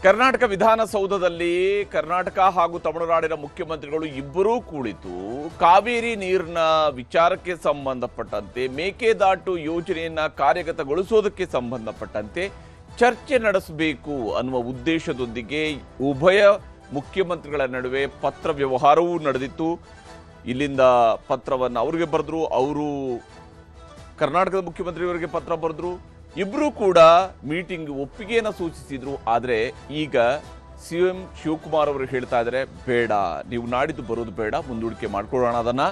ಕರ್ನಾಟಕ ವಿಧಾನಸೌಧದಲ್ಲಿ ಕರ್ನಾಟಕ ಹಾಗೂ ತಮಿಳುನಾಡಿನ ಮುಖ್ಯಮಂತ್ರಿಗಳು ಇಬ್ಬರೂ ಕುಳಿತು ಕಾವೇರಿ ನೀರಿನ ವಿಚಾರಕ್ಕೆ ಸಂಬಂಧಪಟ್ಟಂತೆ ಮೇಕೆದಾಟು ಯೋಜನೆಯನ್ನ ಕಾರ್ಯಗತಗೊಳಿಸೋದಕ್ಕೆ ಸಂಬಂಧಪಟ್ಟಂತೆ ಚರ್ಚೆ ನಡೆಸಬೇಕು ಅನ್ನುವ ಉದ್ದೇಶದೊಂದಿಗೆ ಉಭಯ ಮುಖ್ಯಮಂತ್ರಿಗಳ ನಡುವೆ ಪತ್ರ ವ್ಯವಹಾರವೂ ನಡೆದಿತ್ತು. ಇಲ್ಲಿಂದ ಪತ್ರವನ್ನು ಅವರಿಗೆ ಬರೆದ್ರು, ಅವರು ಕರ್ನಾಟಕದ ಮುಖ್ಯಮಂತ್ರಿಯವರಿಗೆ ಪತ್ರ ಬರೆದ್ರು. ಇಬ್ಬರೂ ಕೂಡ ಮೀಟಿಂಗ್ ಒಪ್ಪಿಗೆಯನ್ನು ಸೂಚಿಸಿದ್ರು. ಆದರೆ ಈಗ ಸಿಎಂ ಶಿವಕುಮಾರ್ ಅವರು ಹೇಳ್ತಾ ಇದ್ದಾರೆ, ಬೇಡ, ನೀವು ನಾಡಿದ್ದು ಬರೋದು ಬೇಡ, ಮುಂದೂಡಿಕೆ ಮಾಡ್ಕೊಳ್ಳೋಣ ಅದನ್ನ.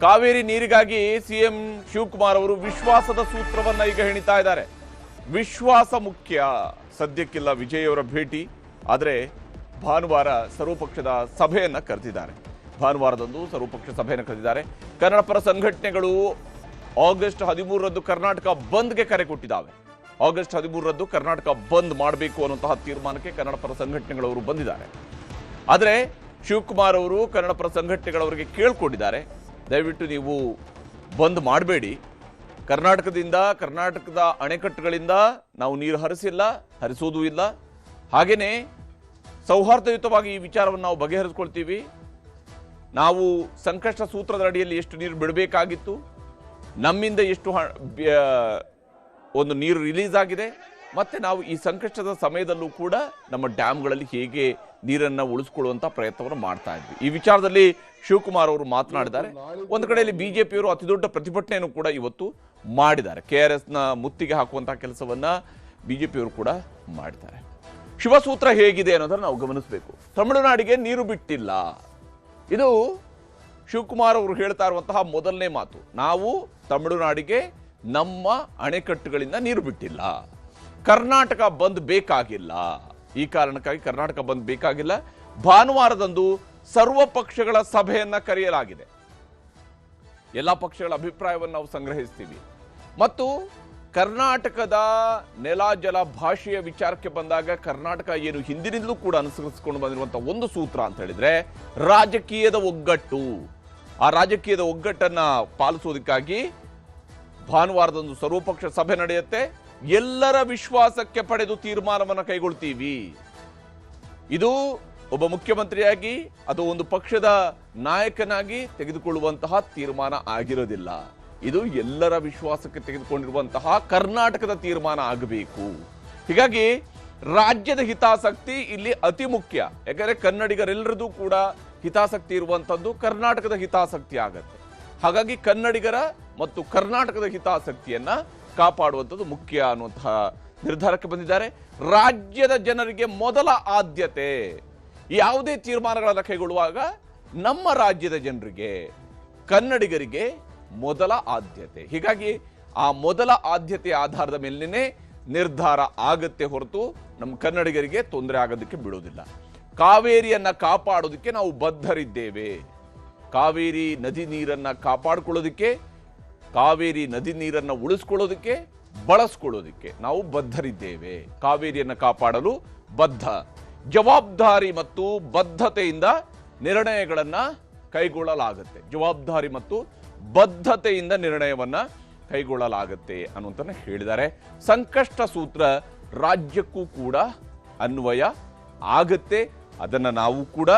ಕಾವೇರಿ ನೀರಿಗಾಗಿ ಸಿಎಂ ಶಿವಕುಮಾರ್ ಅವರು ವಿಶ್ವಾಸದ ಸೂತ್ರವನ್ನ ಈಗ ಹೆಣಿತಾ ಇದ್ದಾರೆ. ವಿಶ್ವಾಸ ಮುಖ್ಯ. ಸದ್ಯಕ್ಕಿಲ್ಲ ವಿಜಯ್ ಅವರ ಭೇಟಿ, ಆದರೆ ಭಾನುವಾರ ಸರ್ವಪಕ್ಷದ ಸಭೆಯನ್ನ ಕರೆದಿದ್ದಾರೆ. ಭಾನುವಾರದಂದು ಸರ್ವಪಕ್ಷ ಸಭೆಯನ್ನು ಕರೆದಿದ್ದಾರೆ. ಕನ್ನಡ ಪರ ಸಂಘಟನೆಗಳು ಆಗಸ್ಟ್ 13ರಂದು ಕರ್ನಾಟಕ ಬಂದ್ಗೆ ಕರೆ ಕೊಟ್ಟಿದ್ದಾವೆ. ಆಗಸ್ಟ್ 13ರಂದು ಕರ್ನಾಟಕ ಬಂದ್ ಮಾಡಬೇಕು ಅನ್ನುವಂತಹ ತೀರ್ಮಾನಕ್ಕೆ ಕನ್ನಡ ಪರ ಸಂಘಟನೆಗಳವರು ಬಂದಿದ್ದಾರೆ. ಆದರೆ ಶಿವಕುಮಾರ್ ಅವರು ಕನ್ನಡ ಪರ ಸಂಘಟನೆಗಳವರಿಗೆ ಕೇಳ್ಕೊಂಡಿದ್ದಾರೆ, ದಯವಿಟ್ಟು ನೀವು ಬಂದ್ ಮಾಡಬೇಡಿ, ಕರ್ನಾಟಕದ ಅಣೆಕಟ್ಟುಗಳಿಂದ ನಾವು ನೀರು ಹರಿಸೋದೂ ಇಲ್ಲ, ಹಾಗೇನೆ ಸೌಹಾರ್ದಯುತವಾಗಿ ಈ ವಿಚಾರವನ್ನು ನಾವು ಬಗೆಹರಿಸ್ಕೊಳ್ತೀವಿ. ನಾವು ಸಂಕಷ್ಟ ಸೂತ್ರದ ಅಡಿಯಲ್ಲಿ ಎಷ್ಟು ನೀರು ಬಿಡಬೇಕಾಗಿತ್ತು, ನಮ್ಮಿಂದ ಎಷ್ಟು ಒಂದು ನೀರು ರಿಲೀಸ್ ಆಗಿದೆ, ಮತ್ತೆ ನಾವು ಈ ಸಂಕಷ್ಟದ ಸಮಯದಲ್ಲೂ ಕೂಡ ನಮ್ಮ ಡ್ಯಾಮ್ಗಳಲ್ಲಿ ಹೇಗೆ ನೀರನ್ನು ಉಳಿಸ್ಕೊಳ್ಳುವಂಥ ಪ್ರಯತ್ನವನ್ನು ಮಾಡ್ತಾ ಇದ್ವಿ. ಈ ವಿಚಾರದಲ್ಲಿ ಶಿವಕುಮಾರ್ ಅವರು ಮಾತನಾಡಿದ್ದಾರೆ. ಒಂದು ಕಡೆಯಲ್ಲಿ ಬಿಜೆಪಿಯವರು ಅತಿ ದೊಡ್ಡ ಪ್ರತಿಭಟನೆಯನ್ನು ಕೂಡ ಇವತ್ತು ಮಾಡಿದ್ದಾರೆ. KRSನ ಮುತ್ತಿಗೆ ಹಾಕುವಂತಹ ಕೆಲಸವನ್ನ ಬಿಜೆಪಿಯವರು ಕೂಡ ಮಾಡಿದ್ದಾರೆ. ಶಿವಸೂತ್ರ ಹೇಗಿದೆ ಅನ್ನೋದನ್ನು ನಾವು ಗಮನಿಸಬೇಕು. ತಮಿಳುನಾಡಿಗೆ ನೀರು ಬಿಟ್ಟಿಲ್ಲ, ಇದು ಶಿವಕುಮಾರ್ ಅವರು ಹೇಳ್ತಾ ಇರುವಂತಹ ಮೊದಲನೇ ಮಾತು. ನಾವು ತಮಿಳುನಾಡಿಗೆ ನಮ್ಮ ಅಣೆಕಟ್ಟುಗಳಿಂದ ನೀರು ಬಿಟ್ಟಿಲ್ಲ, ಕರ್ನಾಟಕ ಬಂದ್ ಬೇಕಾಗಿಲ್ಲ, ಈ ಕಾರಣಕ್ಕಾಗಿ ಕರ್ನಾಟಕ ಬಂದ್ ಬೇಕಾಗಿಲ್ಲ. ಭಾನುವಾರದಂದು ಸರ್ವ ಪಕ್ಷಗಳ ಸಭೆಯನ್ನ ಕರೆಯಲಾಗಿದೆ. ಎಲ್ಲ ಪಕ್ಷಗಳ ಅಭಿಪ್ರಾಯವನ್ನು ನಾವು ಸಂಗ್ರಹಿಸ್ತೀವಿ. ಮತ್ತು ಕರ್ನಾಟಕದ ನೆಲ ಜಲ ಭಾಷೆಯ ವಿಚಾರಕ್ಕೆ ಬಂದಾಗ ಕರ್ನಾಟಕ ಏನು ಹಿಂದಿನಿಂದಲೂ ಕೂಡ ಅನುಸರಿಸಿಕೊಂಡು ಬಂದಿರುವಂತಹ ಒಂದು ಸೂತ್ರ ಅಂತ ಹೇಳಿದ್ರೆ ರಾಜಕೀಯದ ಒಗ್ಗಟ್ಟು. ಆ ರಾಜಕೀಯದ ಒಗ್ಗಟ್ಟನ್ನ ಪಾಲಿಸೋದಕ್ಕಾಗಿ ಭಾನುವಾರದಂದು ಸರ್ವಪಕ್ಷ ಸಭೆ ನಡೆಯುತ್ತೆ. ಎಲ್ಲರ ವಿಶ್ವಾಸಕ್ಕೆ ಪಡೆದು ತೀರ್ಮಾನವನ್ನು ಕೈಗೊಳ್ತೀವಿ. ಇದು ಒಬ್ಬ ಮುಖ್ಯಮಂತ್ರಿಯಾಗಿ ಅದು ಒಂದು ಪಕ್ಷದ ನಾಯಕನಾಗಿ ತೆಗೆದುಕೊಳ್ಳುವಂತಹ ತೀರ್ಮಾನ ಆಗಿರೋದಿಲ್ಲ. ಇದು ಎಲ್ಲರ ವಿಶ್ವಾಸಕ್ಕೆ ತೆಗೆದುಕೊಂಡಿರುವಂತಹ ಕರ್ನಾಟಕದ ತೀರ್ಮಾನ ಆಗಬೇಕು. ಹೀಗಾಗಿ ರಾಜ್ಯದ ಹಿತಾಸಕ್ತಿ ಇಲ್ಲಿ ಅತಿ ಮುಖ್ಯ. ಯಾಕಂದ್ರೆ ಕನ್ನಡಿಗರೆಲ್ಲರದು ಕೂಡ ಹಿತಾಸಕ್ತಿ ಇರುವಂತದ್ದು ಕರ್ನಾಟಕದ ಹಿತಾಸಕ್ತಿ ಆಗತ್ತೆ. ಹಾಗಾಗಿ ಕನ್ನಡಿಗರ ಮತ್ತು ಕರ್ನಾಟಕದ ಹಿತಾಸಕ್ತಿಯನ್ನ ಕಾಪಾಡುವಂಥದ್ದು ಮುಖ್ಯ ಅನ್ನುವಂತಹ ನಿರ್ಧಾರಕ್ಕೆ ಬಂದಿದ್ದಾರೆ. ರಾಜ್ಯದ ಜನರಿಗೆ ಮೊದಲ ಆದ್ಯತೆ. ಯಾವುದೇ ತೀರ್ಮಾನಗಳನ್ನು ಕೈಗೊಳ್ಳುವಾಗ ನಮ್ಮ ರಾಜ್ಯದ ಜನರಿಗೆ, ಕನ್ನಡಿಗರಿಗೆ ಮೊದಲ ಆದ್ಯತೆ. ಹೀಗಾಗಿ ಆ ಮೊದಲ ಆದ್ಯತೆಯ ಆಧಾರದ ಮೇಲೇನೆ ನಿರ್ಧಾರ ಆಗತ್ತೆ ಹೊರತು ನಮ್ಮ ಕನ್ನಡಿಗರಿಗೆ ತೊಂದರೆ ಆಗೋದಕ್ಕೆ ಬಿಡೋದಿಲ್ಲ. ಕಾವೇರಿಯನ್ನ ಕಾಪಾಡೋದಕ್ಕೆ ನಾವು ಬದ್ಧರಿದ್ದೇವೆ. ಕಾವೇರಿ ನದಿ ನೀರನ್ನ ಕಾಪಾಡಿಕೊಳ್ಳೋದಕ್ಕೆ, ಕಾವೇರಿ ನದಿ ನೀರನ್ನ ಉಳಿಸ್ಕೊಳ್ಳೋದಕ್ಕೆ, ಬಳಸ್ಕೊಳ್ಳೋದಕ್ಕೆ ನಾವು ಬದ್ಧರಿದ್ದೇವೆ. ಕಾವೇರಿಯನ್ನ ಕಾಪಾಡಲು ಬದ್ಧ. ಜವಾಬ್ದಾರಿ ಮತ್ತು ಬದ್ಧತೆಯಿಂದ ನಿರ್ಣಯಗಳನ್ನ ಕೈಗೊಳ್ಳಲಾಗುತ್ತೆ. ಜವಾಬ್ದಾರಿ ಮತ್ತು ಬದ್ಧತೆಯಿಂದ ನಿರ್ಣಯವನ್ನ ಕೈಗೊಳ್ಳಲಾಗುತ್ತೆ ಅನ್ನುವಂತ ಹೇಳಿದ್ದಾರೆ. ಸಂಕಷ್ಟ ಸೂತ್ರ ರಾಜ್ಯಕ್ಕೂ ಕೂಡ ಅನ್ವಯ ಆಗತ್ತೆ, ಅದನ್ನ ನಾವು ಕೂಡ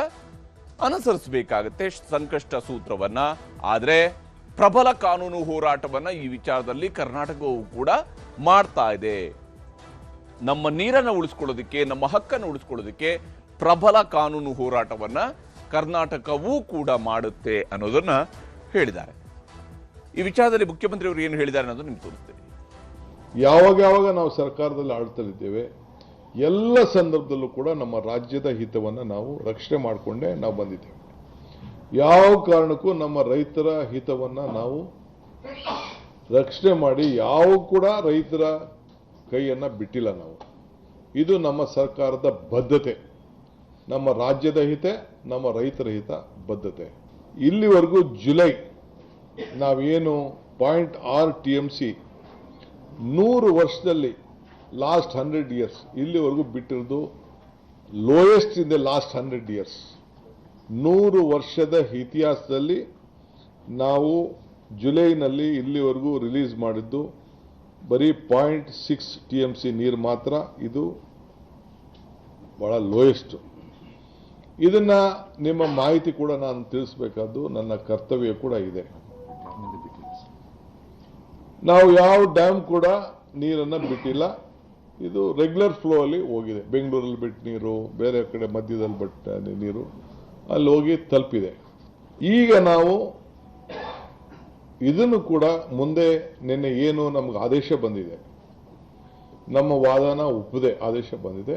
ಅನುಸರಿಸಬೇಕಾಗತ್ತೆ ಸಂಕಷ್ಟ ಸೂತ್ರವನ್ನ. ಆದರೆ ಪ್ರಬಲ ಕಾನೂನು ಹೋರಾಟವನ್ನ ಈ ವಿಚಾರದಲ್ಲಿ ಕರ್ನಾಟಕವು ಕೂಡ ಮಾಡ್ತಾ ಇದೆ. ನಮ್ಮ ನೀರನ್ನು ಉಳಿಸ್ಕೊಳ್ಳೋದಕ್ಕೆ, ನಮ್ಮ ಹಕ್ಕನ್ನು ಉಳಿಸ್ಕೊಳ್ಳೋದಕ್ಕೆ ಪ್ರಬಲ ಕಾನೂನು ಹೋರಾಟವನ್ನ ಕರ್ನಾಟಕವೂ ಕೂಡ ಮಾಡುತ್ತೆ ಅನ್ನೋದನ್ನ ಹೇಳಿದ್ದಾರೆ. ಈ ವಿಚಾರದಲ್ಲಿ ಮುಖ್ಯಮಂತ್ರಿಯವರು ಏನು ಹೇಳಿದ್ದಾರೆ ಅನ್ನೋದು ನಿಮ್ಗೆ ತೋರಿಸ್ತೀನಿ. ಯಾವಾಗ ನಾವು ಸರ್ಕಾರದಲ್ಲಿ ಆಳ್ತಲಿದ್ದೇವೆ, ಎಲ್ಲ ಸಂದರ್ಭದಲ್ಲೂ ಕೂಡ ನಮ್ಮ ರಾಜ್ಯದ ಹಿತವನ್ನು ನಾವು ರಕ್ಷಣೆ ಮಾಡಿಕೊಂಡೇ ನಾವು ಬಂದಿದ್ದೇವೆ. ಯಾವ ಕಾರಣಕ್ಕೂ ನಮ್ಮ ರೈತರ ಹಿತವನ್ನು ನಾವು ರಕ್ಷಣೆ ಮಾಡಿ ಯಾವ ಕೂಡ ರೈತರ ಕೈಯನ್ನು ಬಿಟ್ಟಿಲ್ಲ ನಾವು. ಇದು ನಮ್ಮ ಸರ್ಕಾರದ ಬದ್ಧತೆ, ನಮ್ಮ ರಾಜ್ಯದ ಹಿತ, ನಮ್ಮ ರೈತರ ಹಿತ ಬದ್ಧತೆ. ಇಲ್ಲಿವರೆಗೂ ಜುಲೈ ನಾವೇನು 0.6 TMC 100 ವರ್ಷದಲ್ಲಿ ಲಾಸ್ಟ್ 100 years ಇಲ್ಲಿವರೆಗೂ ಬಿಟ್ಟಿರೋದು lowest in the last 100 years. 100 ವರ್ಷದ ಇತಿಹಾಸದಲ್ಲಿ ನಾವು ಜುಲೈನಲ್ಲಿ ಇಲ್ಲಿವರೆಗೂ ರಿಲೀಸ್ ಮಾಡಿದ್ದು ಬರೀ 0.6 TMC ನೀರು ಮಾತ್ರ. ಇದು ಭಾಳ ಲೋಯೆಸ್ಟ್. ಇದನ್ನ ನಿಮ್ಮ ಮಾಹಿತಿ ಕೂಡ ನಾನು ತಿಳಿಸಬೇಕಾದ್ದು ನನ್ನ ಕರ್ತವ್ಯ ಕೂಡ ಇದೆ. ನಾವು ಯಾವ ಡ್ಯಾಮ್ ಕೂಡ ನೀರನ್ನು ಬಿಟ್ಟಿಲ್ಲ. ಇದು ರೆಗ್ಯುಲರ್ ಫ್ಲೋ ಅಲ್ಲಿ ಹೋಗಿದೆ. ಬೆಂಗಳೂರಲ್ಲಿ ಬಿಟ್ಟ ನೀರು, ಬೇರೆ ಕಡೆ ಮಧ್ಯದಲ್ಲಿ ಬಿಟ್ಟ ನೀರು ಅಲ್ಲಿ ಹೋಗಿ ತಲುಪಿದೆ. ಈಗ ನಾವು ಇದನ್ನು ಕೂಡ ಮುಂದೆ ನಿನ್ನೆ ಏನು ನಮ್ಗೆ ಆದೇಶ ಬಂದಿದೆ, ನಮ್ಮ ವಾದನ ಒಪ್ಪದೆ ಆದೇಶ ಬಂದಿದೆ,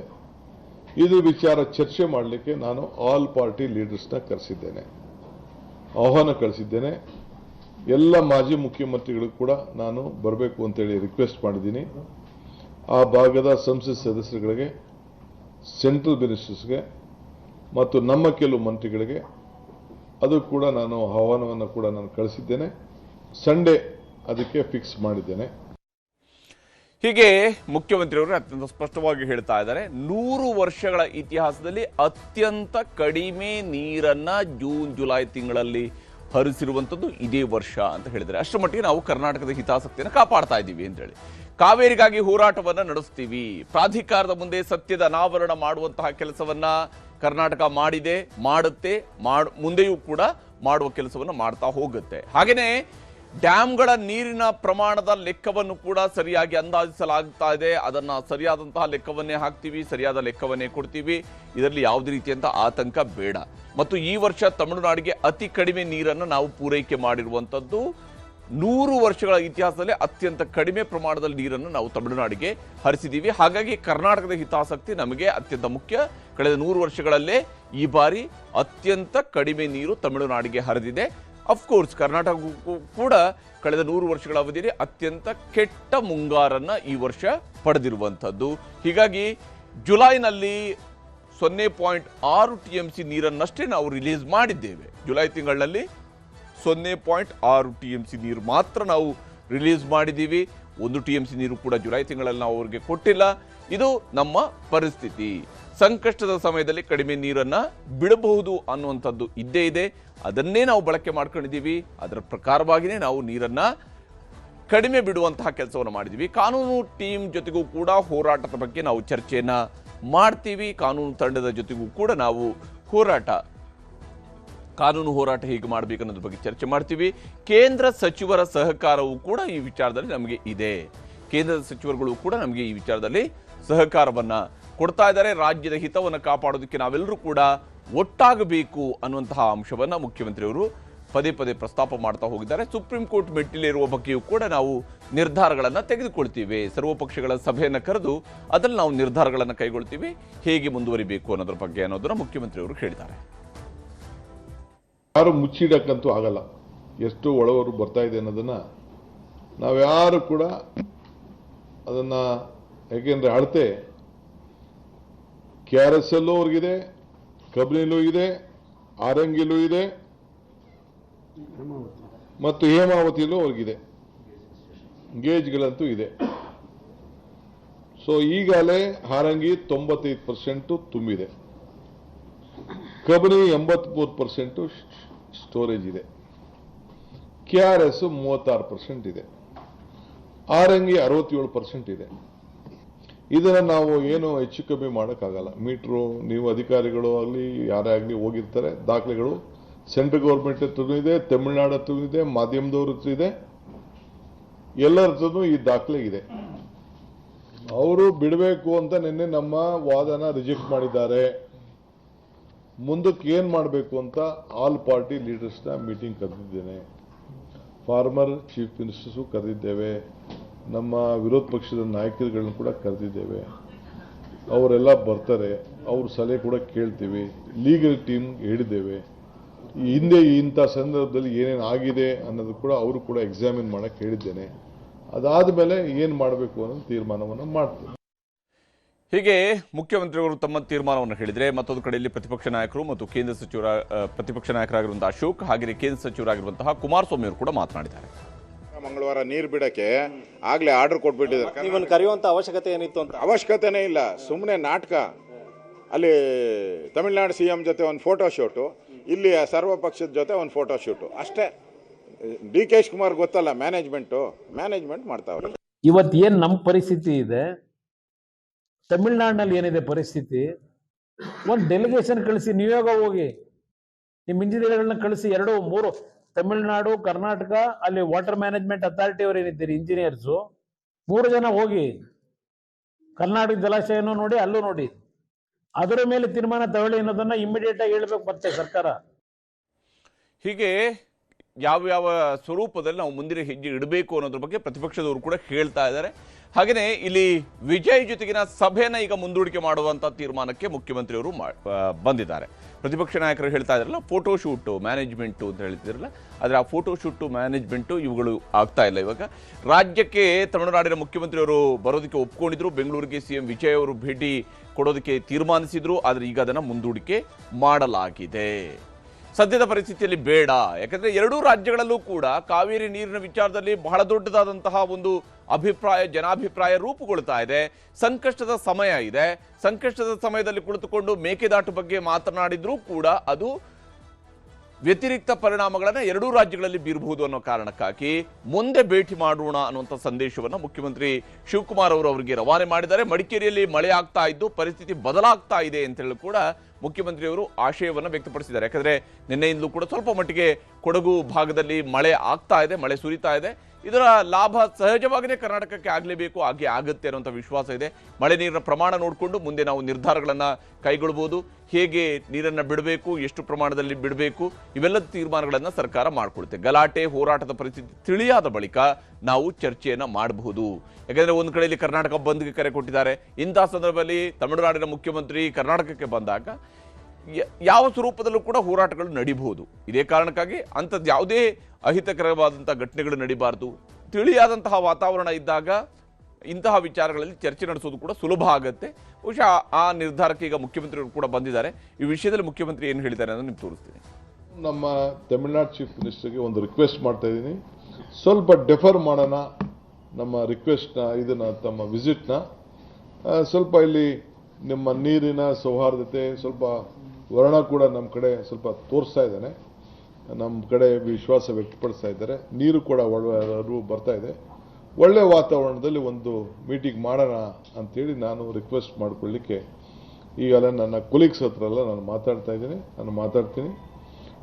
ಇದು ವಿಚಾರ ಚರ್ಚೆ ಮಾಡಲಿಕ್ಕೆ ನಾನು ಆಲ್ ಪಾರ್ಟಿ ಲೀಡರ್ಸ್ನ ಕರೆಸಿದ್ದೇನೆ, ಆಹ್ವಾನ ಕಳಿಸಿದ್ದೇನೆ. ಎಲ್ಲ ಮಾಜಿ ಮುಖ್ಯಮಂತ್ರಿಗಳು ಕೂಡ ನಾನು ಬರಬೇಕು ಅಂತೇಳಿ ರಿಕ್ವೆಸ್ಟ್ ಮಾಡಿದ್ದೀನಿ. ಆ ಭಾಗದ ಸಂಸತ್ ಸದಸ್ಯರುಗಳಿಗೆ, ಸೆಂಟ್ರಲ್ ಮಿನಿಸ್ಟರ್ಸ್ಗೆ ಮತ್ತು ನಮ್ಮ ಕೆಲವು ಮಂತ್ರಿಗಳಿಗೆ ಅದು ಕೂಡ ನಾನು ಆಹ್ವಾನವನ್ನು ಕೂಡ ನಾನು ಕಳಿಸಿದ್ದೇನೆ. ಸಂಡೇ ಅದಕ್ಕೆ ಫಿಕ್ಸ್ ಮಾಡಿದ್ದೇನೆ. ಹೀಗೆ ಮುಖ್ಯಮಂತ್ರಿಯವರು ಅತ್ಯಂತ ಸ್ಪಷ್ಟವಾಗಿ ಹೇಳ್ತಾ ಇದ್ದಾರೆ, 100 ವರ್ಷಗಳ ಇತಿಹಾಸದಲ್ಲಿ ಅತ್ಯಂತ ಕಡಿಮೆ ನೀರನ್ನ ಜೂನ್ ಜುಲೈ ತಿಂಗಳಲ್ಲಿ ಹರಿಸಿರುವಂಥದ್ದು ಇದೇ ವರ್ಷ ಅಂತ ಹೇಳಿದ್ದಾರೆ. ಅಷ್ಟರ ಮಟ್ಟಿಗೆ ನಾವು ಕರ್ನಾಟಕದ ಹಿತಾಸಕ್ತಿಯನ್ನು ಕಾಪಾಡ್ತಾ ಇದ್ದೀವಿ ಅಂತೇಳಿ. ಕಾವೇರಿಗಾಗಿ ಹೋರಾಟವನ್ನ ನಡೆಸ್ತೀವಿ, ಪ್ರಾಧಿಕಾರದ ಮುಂದೆ ಸತ್ಯದ ಅನಾವರಣ ಮಾಡುವಂತಹ ಕೆಲಸವನ್ನ ಕರ್ನಾಟಕ ಮಾಡಿದೆ, ಮಾಡುತ್ತೆ, ಮುಂದೆಯೂ ಕೂಡ ಮಾಡುವ ಕೆಲಸವನ್ನು ಮಾಡ್ತಾ ಹೋಗುತ್ತೆ. ಹಾಗೆಯೇ ಡ್ಯಾಮ್ಗಳ ನೀರಿನ ಪ್ರಮಾಣದ ಲೆಕ್ಕವನ್ನು ಕೂಡ ಸರಿಯಾಗಿ ಅಂದಾಜಿಸಲಾಗ್ತಾ ಇದೆ. ಅದನ್ನ ಸರಿಯಾದಂತಹ ಲೆಕ್ಕವನ್ನೇ ಹಾಕ್ತೀವಿ, ಸರಿಯಾದ ಲೆಕ್ಕವನ್ನೇ ಕೊಡ್ತೀವಿ. ಇದರಲ್ಲಿ ಯಾವುದೇ ರೀತಿಯಂತ ಆತಂಕ ಬೇಡ. ಮತ್ತು ಈ ವರ್ಷ ತಮಿಳುನಾಡಿಗೆ ಅತಿ ಕಡಿಮೆ ನೀರನ್ನು ನಾವು ಪೂರೈಕೆ ಮಾಡಿರುವಂಥದ್ದು. 100 ವರ್ಷಗಳ ಇತಿಹಾಸದಲ್ಲಿ ಅತ್ಯಂತ ಕಡಿಮೆ ಪ್ರಮಾಣದಲ್ಲಿ ನೀರನ್ನು ನಾವು ತಮಿಳುನಾಡಿಗೆ ಹರಿಸಿದ್ದೀವಿ. ಹಾಗಾಗಿ ಕರ್ನಾಟಕದ ಹಿತಾಸಕ್ತಿ ನಮಗೆ ಅತ್ಯಂತ ಮುಖ್ಯ. ಕಳೆದ 100 ವರ್ಷಗಳಲ್ಲೇ ಈ ಬಾರಿ ಅತ್ಯಂತ ಕಡಿಮೆ ನೀರು ತಮಿಳುನಾಡಿಗೆ ಹರಿದಿದೆ. ಅಫ್ಕೋರ್ಸ್ ಕರ್ನಾಟಕಕ್ಕೂ ಕೂಡ ಕಳೆದ 100 ವರ್ಷಗಳ ಅವಧಿಯಲ್ಲಿ ಅತ್ಯಂತ ಕೆಟ್ಟ ಮುಂಗಾರನ್ನ ಈ ವರ್ಷ ಪಡೆದಿರುವಂಥದ್ದು. ಹೀಗಾಗಿ ಜುಲೈನಲ್ಲಿ 0.6 TMC ನೀರನ್ನಷ್ಟೇ ನಾವು ರಿಲೀಸ್ ಮಾಡಿದ್ದೇವೆ. ಜುಲೈ ತಿಂಗಳಲ್ಲಿ 0.6 TMC ನೀರು ಮಾತ್ರ ನಾವು ರಿಲೀಸ್ ಮಾಡಿದ್ದೀವಿ. 1 TMC ನೀರು ಕೂಡ ಜುಲೈ ತಿಂಗಳಲ್ಲಿ ನಾವು ಅವರಿಗೆ ಕೊಟ್ಟಿಲ್ಲ. ಇದು ನಮ್ಮ ಪರಿಸ್ಥಿತಿ. ಸಂಕಷ್ಟದ ಸಮಯದಲ್ಲಿ ಕಡಿಮೆ ನೀರನ್ನ ಬಿಡಬಹುದು ಅನ್ನುವಂಥದ್ದು ಇದ್ದೇ ಇದೆ. ಅದನ್ನೇ ನಾವು ಬಳಕೆ ಮಾಡ್ಕೊಂಡಿದ್ದೀವಿ. ಅದರ ಪ್ರಕಾರವಾಗಿಯೇ ನಾವು ನೀರನ್ನ ಕಡಿಮೆ ಬಿಡುವಂತಹ ಕೆಲಸವನ್ನು ಮಾಡಿದ್ದೀವಿ. ಕಾನೂನು ಟೀಮ್ ಜೊತೆಗೂ ಕೂಡ ಹೋರಾಟದ ಬಗ್ಗೆ ನಾವು ಚರ್ಚೆಯನ್ನ ಮಾಡ್ತೀವಿ. ಕಾನೂನು ತಂಡದ ಜೊತೆಗೂ ಕೂಡ ನಾವು ಕಾನೂನು ಹೋರಾಟ ಹೇಗೆ ಮಾಡಬೇಕು ಅನ್ನೋದ್ರ ಬಗ್ಗೆ ಚರ್ಚೆ ಮಾಡ್ತೀವಿ. ಕೇಂದ್ರ ಸಚಿವರ ಸಹಕಾರವೂ ಕೂಡ ಈ ವಿಚಾರದಲ್ಲಿ ನಮಗೆ ಇದೆ. ಕೇಂದ್ರದ ಸಚಿವರುಗಳು ಕೂಡ ನಮಗೆ ಈ ವಿಚಾರದಲ್ಲಿ ಸಹಕಾರವನ್ನ ಕೊಡ್ತಾ ಇದ್ದಾರೆ. ರಾಜ್ಯದ ಹಿತವನ್ನು ಕಾಪಾಡೋದಕ್ಕೆ ನಾವೆಲ್ಲರೂ ಕೂಡ ಒಟ್ಟಾಗಬೇಕು ಅನ್ನುವಂತಹ ಅಂಶವನ್ನ ಮುಖ್ಯಮಂತ್ರಿಯವರು ಪದೇ ಪದೇ ಪ್ರಸ್ತಾಪ ಮಾಡ್ತಾ ಹೋಗಿದ್ದಾರೆ. ಸುಪ್ರೀಂ ಕೋರ್ಟ್ ಮೆಟ್ಟಿಲೇರುವ ಬಗ್ಗೆಯೂ ಕೂಡ ನಾವು ನಿರ್ಧಾರಗಳನ್ನು ತೆಗೆದುಕೊಳ್ತೀವಿ. ಸರ್ವಪಕ್ಷಗಳ ಸಭೆಯನ್ನು ಕರೆದು ಅದರಲ್ಲಿ ನಾವು ನಿರ್ಧಾರಗಳನ್ನು ಕೈಗೊಳ್ತೀವಿ. ಹೇಗೆ ಮುಂದುವರಿಬೇಕು ಅನ್ನೋದ್ರ ಬಗ್ಗೆ ಅನ್ನೋದನ್ನ ಮುಖ್ಯಮಂತ್ರಿಯವರು ಹೇಳಿದ್ದಾರೆ. ಯಾರು ಮುಚ್ಚಿಡಕ್ಕಂತೂ ಆಗಲ್ಲ. ಎಷ್ಟು ಒಳವರು ಬರ್ತಾ ಇದೆ ಅನ್ನೋದನ್ನ ನಾವ್ಯಾರು ಕೂಡ ಅದನ್ನ, ಯಾಕೆಂದ್ರೆ ಅಳತೆ KRSಲ್ಲೂ ಅವ್ರಿಗಿದೆ, ಕಬಿನಿಲೂ ಇದೆ, ಆರಂಗಿಲೂ ಇದೆ ಮತ್ತು ಹೇಮಾವತಿಲೂ ಅವ್ರಿಗಿದೆ, ಗೇಜ್ಗಳಂತೂ ಇದೆ. ಸೊ ಈಗಾಗಲೇ ಹಾರಂಗಿ 95% ತುಂಬಿದೆ, ಕಬಿನಿ 83% ಸ್ಟೋರೇಜ್ ಇದೆ, KRS 36% ಇದೆ, ಆರಂಗಿ 67% ಇದೆ. ಇದನ್ನ ನಾವು ಏನು ಹೆಚ್ಚು ಕಮ್ಮಿ ಮಾಡೋಕ್ಕಾಗಲ್ಲ. ಮೀಟ್ರು ನೀವು ಅಧಿಕಾರಿಗಳು ಆಗಲಿ ಯಾರೇ ಆಗಲಿ ಹೋಗಿರ್ತಾರೆ, ದಾಖಲೆಗಳು ಸೆಂಟ್ರಲ್ ಗೌರ್ಮೆಂಟ್ ಹತ್ರನೂ ಇದೆ, ತಮಿಳುನಾಡು ಹತ್ರನೂ ಇದೆ, ಮಾಧ್ಯಮದವ್ರ ಹತ್ರ ಇದೆ, ಎಲ್ಲರ ಹತ್ರನೂ ಈ ದಾಖಲೆ ಇದೆ. ಅವರು ಬಿಡಬೇಕು ಅಂತ ನಿನ್ನೆ ನಮ್ಮ ವಾದನ ರಿಜೆಕ್ಟ್ ಮಾಡಿದ್ದಾರೆ. ಮುಂದಕ್ಕೆ ಏನ್ ಮಾಡಬೇಕು ಅಂತ ಆಲ್ ಪಾರ್ಟಿ ಲೀಡರ್ಸ್ನ ಮೀಟಿಂಗ್ ಕರೆದಿದ್ದೇನೆ. ಫಾರ್ಮರ್ ಚೀಫ್ ಮಿನಿಸ್ಟರ್ಸು ಕರೆದಿದ್ದೇವೆ, ನಮ್ಮ ವಿರೋಧ ಪಕ್ಷದ ನಾಯಕರುಗಳನ್ನ ಕೂಡ ಕರೆದಿದ್ದೇವೆ. ಅವರೆಲ್ಲ ಬರ್ತಾರೆ, ಅವ್ರ ಸಲಹೆ ಕೂಡ ಕೇಳ್ತೀವಿ. ಲೀಗಲ್ ಟೀಮ್ ಹೇಳಿದ್ದೇವೆ. ಹಿಂದೆ ಇಂಥ ಸಂದರ್ಭದಲ್ಲಿ ಏನೇನು ಆಗಿದೆ ಅನ್ನೋದು ಕೂಡ ಅವರು ಕೂಡ ಎಕ್ಸಾಮಿನ್ ಮಾಡಕ್ಕೆ ಹೇಳಿದ್ದೇನೆ. ಅದಾದ ಮೇಲೆ ಏನು ಮಾಡಬೇಕು ಅನ್ನೋ ತೀರ್ಮಾನವನ್ನು ಮಾಡ್ತೀವಿ. ಹೀಗೆ ಮುಖ್ಯಮಂತ್ರಿಗಳು ತಮ್ಮ ತೀರ್ಮಾನವನ್ನು ಹೇಳಿದರೆ, ಮತ್ತೊಂದು ಕಡೆಯಲ್ಲಿ ಪ್ರತಿಪಕ್ಷ ನಾಯಕರು ಮತ್ತು ಕೇಂದ್ರ ಸಚಿವರ ಪ್ರತಿಪಕ್ಷ ನಾಯಕರಾಗಿರುವಂತಹ ಅಶೋಕ್ ಹಾಗೆಯೇ ಕೇಂದ್ರ ಸಚಿವರಾಗಿರುವಂತಹ ಕುಮಾರಸ್ವಾಮಿ ಅವರು ಕೂಡ ಮಾತನಾಡಿದ್ದಾರೆ. ಮಂಗಳವಾರ ನೀರು ಬಿಡಕ್ಕೆ ಆಗ್ಲೇ ಆರ್ಡರ್ ಕೊಟ್ಬಿಟ್ಟಿದ್ದಾರೆ. ನಿಮ್ಮನ್ನು ಕರೆಯುವಂತ ಅವಶ್ಯಕತೆ ಏನಿತ್ತು ಅಂತ? ಅವಶ್ಯಕತೆನೇ ಇಲ್ಲ, ಸುಮ್ಮನೆ ನಾಟಕ. ಅಲ್ಲಿ ತಮಿಳುನಾಡು CM ಜೊತೆ ಒಂದು ಫೋಟೋ ಶೂಟು, ಇಲ್ಲಿ ಸರ್ವ ಪಕ್ಷದ ಜೊತೆ ಒಂದು ಫೋಟೋ ಶೂಟು ಅಷ್ಟೇ. DK ಶಿವಕುಮಾರ್ ಗೊತ್ತಲ್ಲ, ಮ್ಯಾನೇಜ್ಮೆಂಟ್ ಮಾಡ್ತಾವ್ರೆ. ಇವತ್ತು ಏನ್ ನಮ್ಮ ಪರಿಸ್ಥಿತಿ ಇದೆ, ತಮಿಳುನಾಡಿನಲ್ಲಿ ಏನಿದೆ ಪರಿಸ್ಥಿತಿ, ಒಂದು ಡೆಲಿಗೇಷನ್ ಕಳಿಸಿ, ನಿಯೋಗ ಹೋಗಿ ನಿಮ್ಮ ಇಂಜಿನಿಯರ್ಗಳನ್ನ ಕಳಿಸಿ, 2-3 ತಮಿಳುನಾಡು, ಕರ್ನಾಟಕ, ಅಲ್ಲಿ ವಾಟರ್ ಮ್ಯಾನೇಜ್ಮೆಂಟ್ ಅಥಾರಿಟಿ ಅವರು ಏನಿದ್ದೀರಿ ಇಂಜಿನಿಯರ್ಸು 3 ಜನ ಹೋಗಿ ಕರ್ನಾಟಕ ಜಲಾಶಯನೂ ನೋಡಿ, ಅಲ್ಲೂ ನೋಡಿ, ಅದರ ಮೇಲೆ ತೀರ್ಮಾನ ತಗೊಳ್ಳಿ ಅನ್ನೋದನ್ನ ಇಮಿಡಿಯೇಟ್ ಆಗಿ ಹೇಳ್ಬೇಕು ಮತ್ತೆ ಸರ್ಕಾರ. ಹೀಗೆ ಯಾವ್ಯಾವ ಸ್ವರೂಪದಲ್ಲಿ ನಾವು ಮುಂದಿನ ಹೆಜ್ಜೆ ಇಡಬೇಕು ಅನ್ನೋದ್ರ ಬಗ್ಗೆ ಪ್ರತಿಪಕ್ಷದವರು ಕೂಡ ಹೇಳ್ತಾ ಇದ್ದಾರೆ. ಹಾಗೆಯೇ ಇಲ್ಲಿ ವಿಜಯ್ ಜೊತೆಗಿನ ಸಭೆನ ಈಗ ಮುಂದೂಡಿಕೆ ಮಾಡುವಂಥ ತೀರ್ಮಾನಕ್ಕೆ ಮುಖ್ಯಮಂತ್ರಿಯವರು ಬಂದಿದ್ದಾರೆ. ಪ್ರತಿಪಕ್ಷ ನಾಯಕರು ಹೇಳ್ತಾ ಇದ್ದಾರಲ್ಲ, ಫೋಟೋಶೂಟು ಮ್ಯಾನೇಜ್ಮೆಂಟು ಅಂತ ಹೇಳ್ತಿದ್ರಲ್ಲ, ಆದರೆ ಆ ಫೋಟೋಶೂಟು ಮ್ಯಾನೇಜ್ಮೆಂಟು ಇವುಗಳು ಆಗ್ತಾ ಇಲ್ಲ. ಇವಾಗ ರಾಜ್ಯಕ್ಕೆ ತಮಿಳುನಾಡಿನ ಮುಖ್ಯಮಂತ್ರಿಯವರು ಬರೋದಕ್ಕೆ ಒಪ್ಕೊಂಡಿದ್ರು, ಬೆಂಗಳೂರಿಗೆ CM ವಿಜಯ್ ಅವರು ಭೇಟಿ ಕೊಡೋದಕ್ಕೆ ತೀರ್ಮಾನಿಸಿದ್ರು. ಆದರೆ ಈಗ ಅದನ್ನು ಮುಂದೂಡಿಕೆ ಮಾಡಲಾಗಿದೆ. ಸದ್ಯದ ಪರಿಸ್ಥಿತಿಯಲ್ಲಿ ಬೇಡ, ಯಾಕಂದರೆ ಎರಡೂ ರಾಜ್ಯಗಳಲ್ಲೂ ಕೂಡ ಕಾವೇರಿ ನೀರಿನ ವಿಚಾರದಲ್ಲಿ ಬಹಳ ದೊಡ್ಡದಾದಂತಹ ಒಂದು ಜನಾಭಿಪ್ರಾಯ ರೂಪುಗೊಳ್ತಾ ಇದೆ. ಸಂಕಷ್ಟದ ಸಮಯ ಇದೆ. ಸಂಕಷ್ಟದ ಸಮಯದಲ್ಲಿ ಕುಳಿತುಕೊಂಡು ಮೇಕೆದಾಟು ಬಗ್ಗೆ ಮಾತನಾಡಿದ್ರೂ ಕೂಡ ಅದು ವ್ಯತಿರಿಕ್ತ ಪರಿಣಾಮಗಳನ್ನು ಎರಡೂ ರಾಜ್ಯಗಳಲ್ಲಿ ಬೀರಬಹುದು ಅನ್ನೋ ಕಾರಣಕ್ಕಾಗಿ ಮುಂದೆ ಭೇಟಿ ಮಾಡೋಣ ಅನ್ನುವಂಥ ಸಂದೇಶವನ್ನು ಮುಖ್ಯಮಂತ್ರಿ ಶಿವಕುಮಾರ್ ಅವರು ಅವರಿಗೆ ರವಾನೆ ಮಾಡಿದ್ದಾರೆ. ಮಡಿಕೇರಿಯಲ್ಲಿ ಮಳೆ ಆಗ್ತಾ ಇದ್ದು ಪರಿಸ್ಥಿತಿ ಬದಲಾಗ್ತಾ ಇದೆ ಅಂತೇಳಿ ಕೂಡ ಮುಖ್ಯಮಂತ್ರಿಯವರು ಆಶಯವನ್ನು ವ್ಯಕ್ತಪಡಿಸಿದ್ದಾರೆ. ಯಾಕಂದರೆ ನಿನ್ನೆಯಿಂದಲೂ ಕೂಡ ಸ್ವಲ್ಪ ಮಟ್ಟಿಗೆ ಕೊಡಗು ಭಾಗದಲ್ಲಿ ಮಳೆ ಆಗ್ತಾ ಇದೆ, ಮಳೆ ಸುರಿತಾ ಇದೆ. ಇದರ ಲಾಭ ಸಹಜವಾಗಿಯೇ ಕರ್ನಾಟಕಕ್ಕೆ ಆಗಲೇಬೇಕು, ಹಾಗೆ ಆಗುತ್ತೆ ಅನ್ನೋಂಥ ವಿಶ್ವಾಸ ಇದೆ. ಮಳೆ ನೀರಿನ ಪ್ರಮಾಣ ನೋಡಿಕೊಂಡು ಮುಂದೆ ನಾವು ನಿರ್ಧಾರಗಳನ್ನು ಕೈಗೊಳ್ಬೋದು. ಹೇಗೆ ನೀರನ್ನು ಬಿಡಬೇಕು, ಎಷ್ಟು ಪ್ರಮಾಣದಲ್ಲಿ ಬಿಡಬೇಕು, ಇವೆಲ್ಲದ ತೀರ್ಮಾನಗಳನ್ನು ಸರ್ಕಾರ ಮಾಡಿಕೊಡುತ್ತೆ. ಗಲಾಟೆ ಹೋರಾಟದ ಪರಿಸ್ಥಿತಿ ತಿಳಿಯಾದ ಬಳಿಕ ನಾವು ಚರ್ಚೆಯನ್ನು ಮಾಡಬಹುದು. ಯಾಕೆಂದರೆ ಒಂದು ಕಡೆಯಲ್ಲಿ ಕರ್ನಾಟಕ ಬಂದ್ಗೆ ಕರೆ ಕೊಟ್ಟಿದ್ದಾರೆ. ಇಂಥ ಸಂದರ್ಭದಲ್ಲಿ ತಮಿಳುನಾಡಿನ ಮುಖ್ಯಮಂತ್ರಿ ಕರ್ನಾಟಕಕ್ಕೆ ಬಂದಾಗ ಯಾವ ಸ್ವರೂಪದಲ್ಲೂ ಕೂಡ ಹೋರಾಟಗಳು ನಡೀಬಹುದು. ಇದೇ ಕಾರಣಕ್ಕಾಗಿ ಅಂಥದ್ದು ಯಾವುದೇ ಅಹಿತಕರವಾದಂಥ ಘಟನೆಗಳು ನಡೀಬಾರ್ದು. ತಿಳಿಯಾದಂತಹ ವಾತಾವರಣ ಇದ್ದಾಗ ಇಂತಹ ವಿಚಾರಗಳಲ್ಲಿ ಚರ್ಚೆ ನಡೆಸೋದು ಕೂಡ ಸುಲಭ ಆಗುತ್ತೆ. ಬಹುಶಃ ಆ ನಿರ್ಧಾರಕ್ಕೆ ಈಗ ಮುಖ್ಯಮಂತ್ರಿಗಳು ಕೂಡ ಬಂದಿದ್ದಾರೆ. ಈ ವಿಷಯದಲ್ಲಿ ಮುಖ್ಯಮಂತ್ರಿ ಏನು ಹೇಳಿದ್ದಾರೆ ಅನ್ನೋದು ನಿಮ್ಗೆ ತೋರಿಸ್ತೀನಿ. ನಮ್ಮ ತಮಿಳುನಾಡು ಚೀಫ್ ಮಿನಿಸ್ಟರ್ಗೆ ಒಂದು ರಿಕ್ವೆಸ್ಟ್ ಮಾಡ್ತಾ ಇದ್ದೀನಿ, ಸ್ವಲ್ಪ ಡೆಫರ್ ಮಾಡೋಣ ನಮ್ಮ ರಿಕ್ವೆಸ್ಟ್ನ, ಇದನ್ನು ತಮ್ಮ ವಿಸಿಟ್ನ. ಸ್ವಲ್ಪ ಇಲ್ಲಿ ನಿಮ್ಮ ನೀರಿನ ಸೌಹಾರ್ದತೆ ಸ್ವಲ್ಪ ವರ್ಣ ಕೂಡ ನಮ್ಮ ಕಡೆ ಸ್ವಲ್ಪ ತೋರಿಸ್ತಾ ಇದ್ದಾನೆ, ನಮ್ಮ ಕಡೆ ವಿಶ್ವಾಸ ವ್ಯಕ್ತಪಡಿಸ್ತಾ ಇದ್ದಾರೆ. ನೀರು ಕೂಡ ಬರ್ತಾ ಇದೆ. ಒಳ್ಳೆ ವಾತಾವರಣದಲ್ಲಿ ಒಂದು ಮೀಟಿಂಗ್ ಮಾಡೋಣ ಅಂಥೇಳಿ ನಾನು ರಿಕ್ವೆಸ್ಟ್ ಮಾಡ್ಕೊಳ್ಳಿಕ್ಕೆ ಈಗಲೇ ನನ್ನ ಕೊಲೀಗ್ಸ್ ಹತ್ರ ಎಲ್ಲ ನಾನು ಮಾತಾಡ್ತೀನಿ.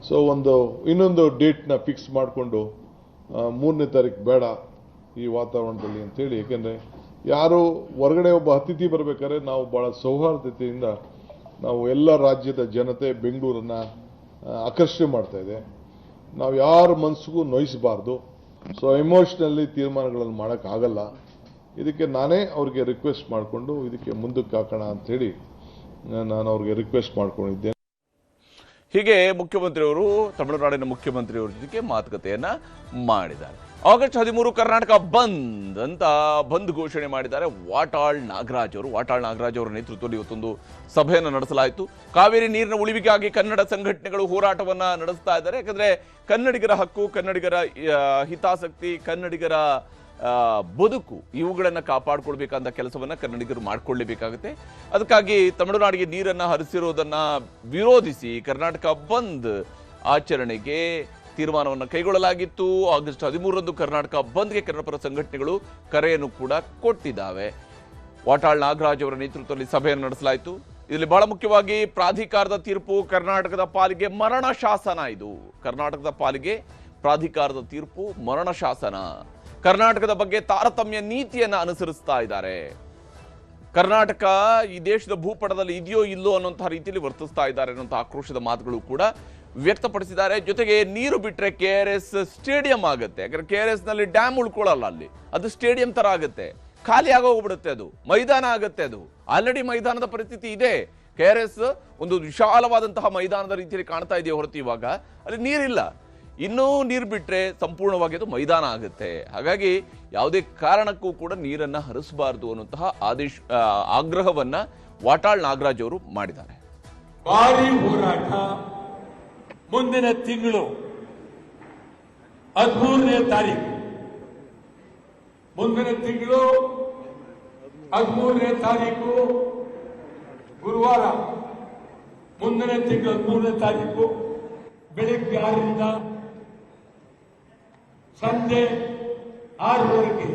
ಸೊ ಇನ್ನೊಂದು ಡೇಟ್ನ ಫಿಕ್ಸ್ ಮಾಡಿಕೊಂಡು 3ನೇ ತಾರೀಕು ಬೇಡ ಈ ವಾತಾವರಣದಲ್ಲಿ ಅಂಥೇಳಿ. ಏಕೆಂದರೆ ಯಾರು ಹೊರಗಡೆ ಒಬ್ಬ ಅತಿಥಿ ಬರಬೇಕಾದ್ರೆ ನಾವು ಭಾಳ ಸೌಹಾರ್ದತೆಯಿಂದ ನಾವು ಎಲ್ಲ ರಾಜ್ಯದ ಜನತೆ ಬೆಂಗಳೂರನ್ನು ಆಕರ್ಷಣೆ ಮಾಡ್ತಾ ಇದೆ. ನಾವು ಯಾರ ಮನಸ್ಸಿಗೂ ನೋಯಿಸಬಾರ್ದು. ಸೊ ಎಮೋಷ್ನಲಿ ತೀರ್ಮಾನಗಳನ್ನು ಮಾಡೋಕ್ಕಾಗಲ್ಲ. ಇದಕ್ಕೆ ನಾನೇ ಅವ್ರಿಗೆ ರಿಕ್ವೆಸ್ಟ್ ಮಾಡಿಕೊಂಡು ಇದಕ್ಕೆ ಮುಂದಕ್ಕೆ ಹಾಕೋಣ ಅಂಥೇಳಿ ನಾನು ಅವ್ರಿಗೆ ರಿಕ್ವೆಸ್ಟ್ ಮಾಡ್ಕೊಂಡಿದ್ದೇನೆ. ಹೀಗೆ ಮುಖ್ಯಮಂತ್ರಿಯವರು ತಮಿಳುನಾಡಿನ ಮುಖ್ಯಮಂತ್ರಿಯವರ ಜೊತೆಗೆ ಮಾತುಕತೆಯನ್ನ ಮಾಡಿದ್ದಾರೆ. ಆಗಸ್ಟ್ 13 ಕರ್ನಾಟಕ ಬಂದ್ ಅಂತ ಬಂದ್ ಘೋಷಣೆ ಮಾಡಿದ್ದಾರೆ ವಾಟಾಳ್ ನಾಗರಾಜ್ ಅವರ ನೇತೃತ್ವದಲ್ಲಿ ಇವತ್ತೊಂದು ಸಭೆಯನ್ನು ನಡೆಸಲಾಯಿತು. ಕಾವೇರಿ ನೀರಿನ ಉಳಿವಿಗಾಗಿ ಕನ್ನಡ ಸಂಘಟನೆಗಳು ಹೋರಾಟವನ್ನ ನಡೆಸ್ತಾ ಇದ್ದಾರೆ. ಯಾಕಂದ್ರೆ ಕನ್ನಡಿಗರ ಹಕ್ಕು, ಕನ್ನಡಿಗರ ಹಿತಾಸಕ್ತಿ, ಕನ್ನಡಿಗರ ಬದುಕು ಇವುಗಳನ್ನು ಕಾಪಾಡಿಕೊಳ್ಬೇಕಂತ ಕೆಲಸವನ್ನ ಕನ್ನಡಿಗರು ಮಾಡಿಕೊಳ್ಳಲೇಬೇಕಾಗುತ್ತೆ. ಅದಕ್ಕಾಗಿ ತಮಿಳುನಾಡಿಗೆ ನೀರನ್ನು ಹರಿಸಿರೋದನ್ನ ವಿರೋಧಿಸಿ ಕರ್ನಾಟಕ ಬಂದ್ ಆಚರಣೆಗೆ ತೀರ್ಮಾನವನ್ನು ಕೈಗೊಳ್ಳಲಾಗಿತ್ತು. ಆಗಸ್ಟ್ 13ರಂದು ಕರ್ನಾಟಕ ಬಂದ್ಗೆ ಕನ್ನಡಪರ ಸಂಘಟನೆಗಳು ಕರೆಯನ್ನು ಕೂಡ ಕೊಟ್ಟಿದ್ದಾವೆ. ವಾಟಾಳ್ ನಾಗರಾಜ್ ಅವರ ನೇತೃತ್ವದಲ್ಲಿ ಸಭೆಯನ್ನು ನಡೆಸಲಾಯಿತು. ಇದರಲ್ಲಿ ಬಹಳ ಮುಖ್ಯವಾಗಿ ಪ್ರಾಧಿಕಾರದ ತೀರ್ಪು ಕರ್ನಾಟಕದ ಪಾಲಿಗೆ ಮರಣ ಶಾಸನ. ಇದು ಕರ್ನಾಟಕದ ಪಾಲಿಗೆ ಪ್ರಾಧಿಕಾರದ ತೀರ್ಪು ಮರಣ ಶಾಸನ. ಕರ್ನಾಟಕದ ಬಗ್ಗೆ ತಾರತಮ್ಯ ನೀತಿಯನ್ನು ಅನುಸರಿಸ್ತಾ ಇದ್ದಾರೆ. ಕರ್ನಾಟಕ ಈ ದೇಶದ ಭೂಪಟದಲ್ಲಿ ಇದೆಯೋ ಇಲ್ಲೋ ಅನ್ನೋಂತಹ ರೀತಿಯಲ್ಲಿ ವರ್ತಿಸ್ತಾ ಇದ್ದಾರೆ ಅನ್ನೋಂಥ ಆಕ್ರೋಶದ ಮಾತುಗಳು ಕೂಡ ವ್ಯಕ್ತಪಡಿಸಿದ್ದಾರೆ. ಜೊತೆಗೆ ನೀರು ಬಿಟ್ಟರೆ KRS ಸ್ಟೇಡಿಯಂ ಆಗುತ್ತೆ. ಯಾಕಂದ್ರೆ KRS ನಲ್ಲಿ ಡ್ಯಾಮ್ ಉಳ್ಕೊಳ್ಳಲ್ಲ, ಅಲ್ಲಿ ಅದು ಸ್ಟೇಡಿಯಂ ತರ ಆಗುತ್ತೆ, ಖಾಲಿ ಆಗೋಗ್ಬಿಡುತ್ತೆ, ಅದು ಮೈದಾನ ಆಗುತ್ತೆ. ಅದು ಆಲ್ರೆಡಿ ಮೈದಾನದ ಪರಿಸ್ಥಿತಿ ಇದೆ. KRS ಒಂದು ವಿಶಾಲವಾದಂತಹ ಮೈದಾನದ ರೀತಿಯಲ್ಲಿ ಕಾಣ್ತಾ ಇದೆಯಾ ಹೊರತು ಇವಾಗ ಅಲ್ಲಿ ನೀರಿಲ್ಲ. ಇನ್ನೂ ನೀರು ಬಿಟ್ಟರೆ ಸಂಪೂರ್ಣವಾಗಿ ಅದು ಮೈದಾನ ಆಗುತ್ತೆ. ಹಾಗಾಗಿ ಯಾವುದೇ ಕಾರಣಕ್ಕೂ ಕೂಡ ನೀರನ್ನು ಹರಿಸಬಾರದು ಅನ್ನುವಂತಹ ಆಗ್ರಹವನ್ನ ವಾಟಾಳ್ ನಾಗರಾಜ್ ಅವರು ಮಾಡಿದ್ದಾರೆ. ಭಾರಿ ಹೋರಾಟ ಮುಂದಿನ ತಿಂಗಳು 13ನೇ ತಾರೀಕು, ಮುಂದಿನ ತಿಂಗಳು 13ನೇ ತಾರೀಕು ಗುರುವಾರ, ಮುಂದಿನ ತಿಂಗಳು 13ನೇ ತಾರೀಕು ಬೆಳಿಗ್ಗೆ 6ರಿಂದ ಸಂಜೆ 6ರವರೆಗೆ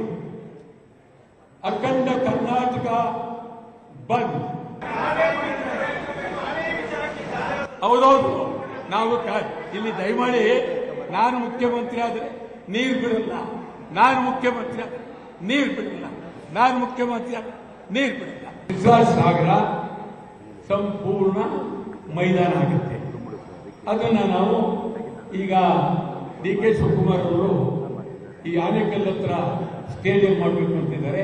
ಅಖಂಡ ಕರ್ನಾಟಕ ಬಂದ್. ಹೌದೌದು. ನಾವು ಇಲ್ಲಿ ದಯಮಾಡಿ ನಾನು ಮುಖ್ಯಮಂತ್ರಿ ಆದರೆ ನೀರು ಬಿಡಲ್ಲ, ನಾನು ಮುಖ್ಯಮಂತ್ರಿ ಆದರೆ ನೀರು ಬಿಡಲ್ಲ, ನಾನು ಮುಖ್ಯಮಂತ್ರಿ ಆದರೆ ನೀರು ಬಿಡಲ್ಲ. ವಿಶ್ವಾಸ ಸಾಗರ ಸಂಪೂರ್ಣ ಮೈದಾನ ಆಗುತ್ತೆ. ಅದನ್ನು ನಾವು ಈಗ ಡಿ ಕೆ ಶಿವಕುಮಾರ್ ಅವರು ಈ ಆನೇಕಲ್ ಹತ್ರ ಸ್ಟೇಡಿಯಂ ಮಾಡಬೇಕು ಅಂತಿದ್ದಾರೆ.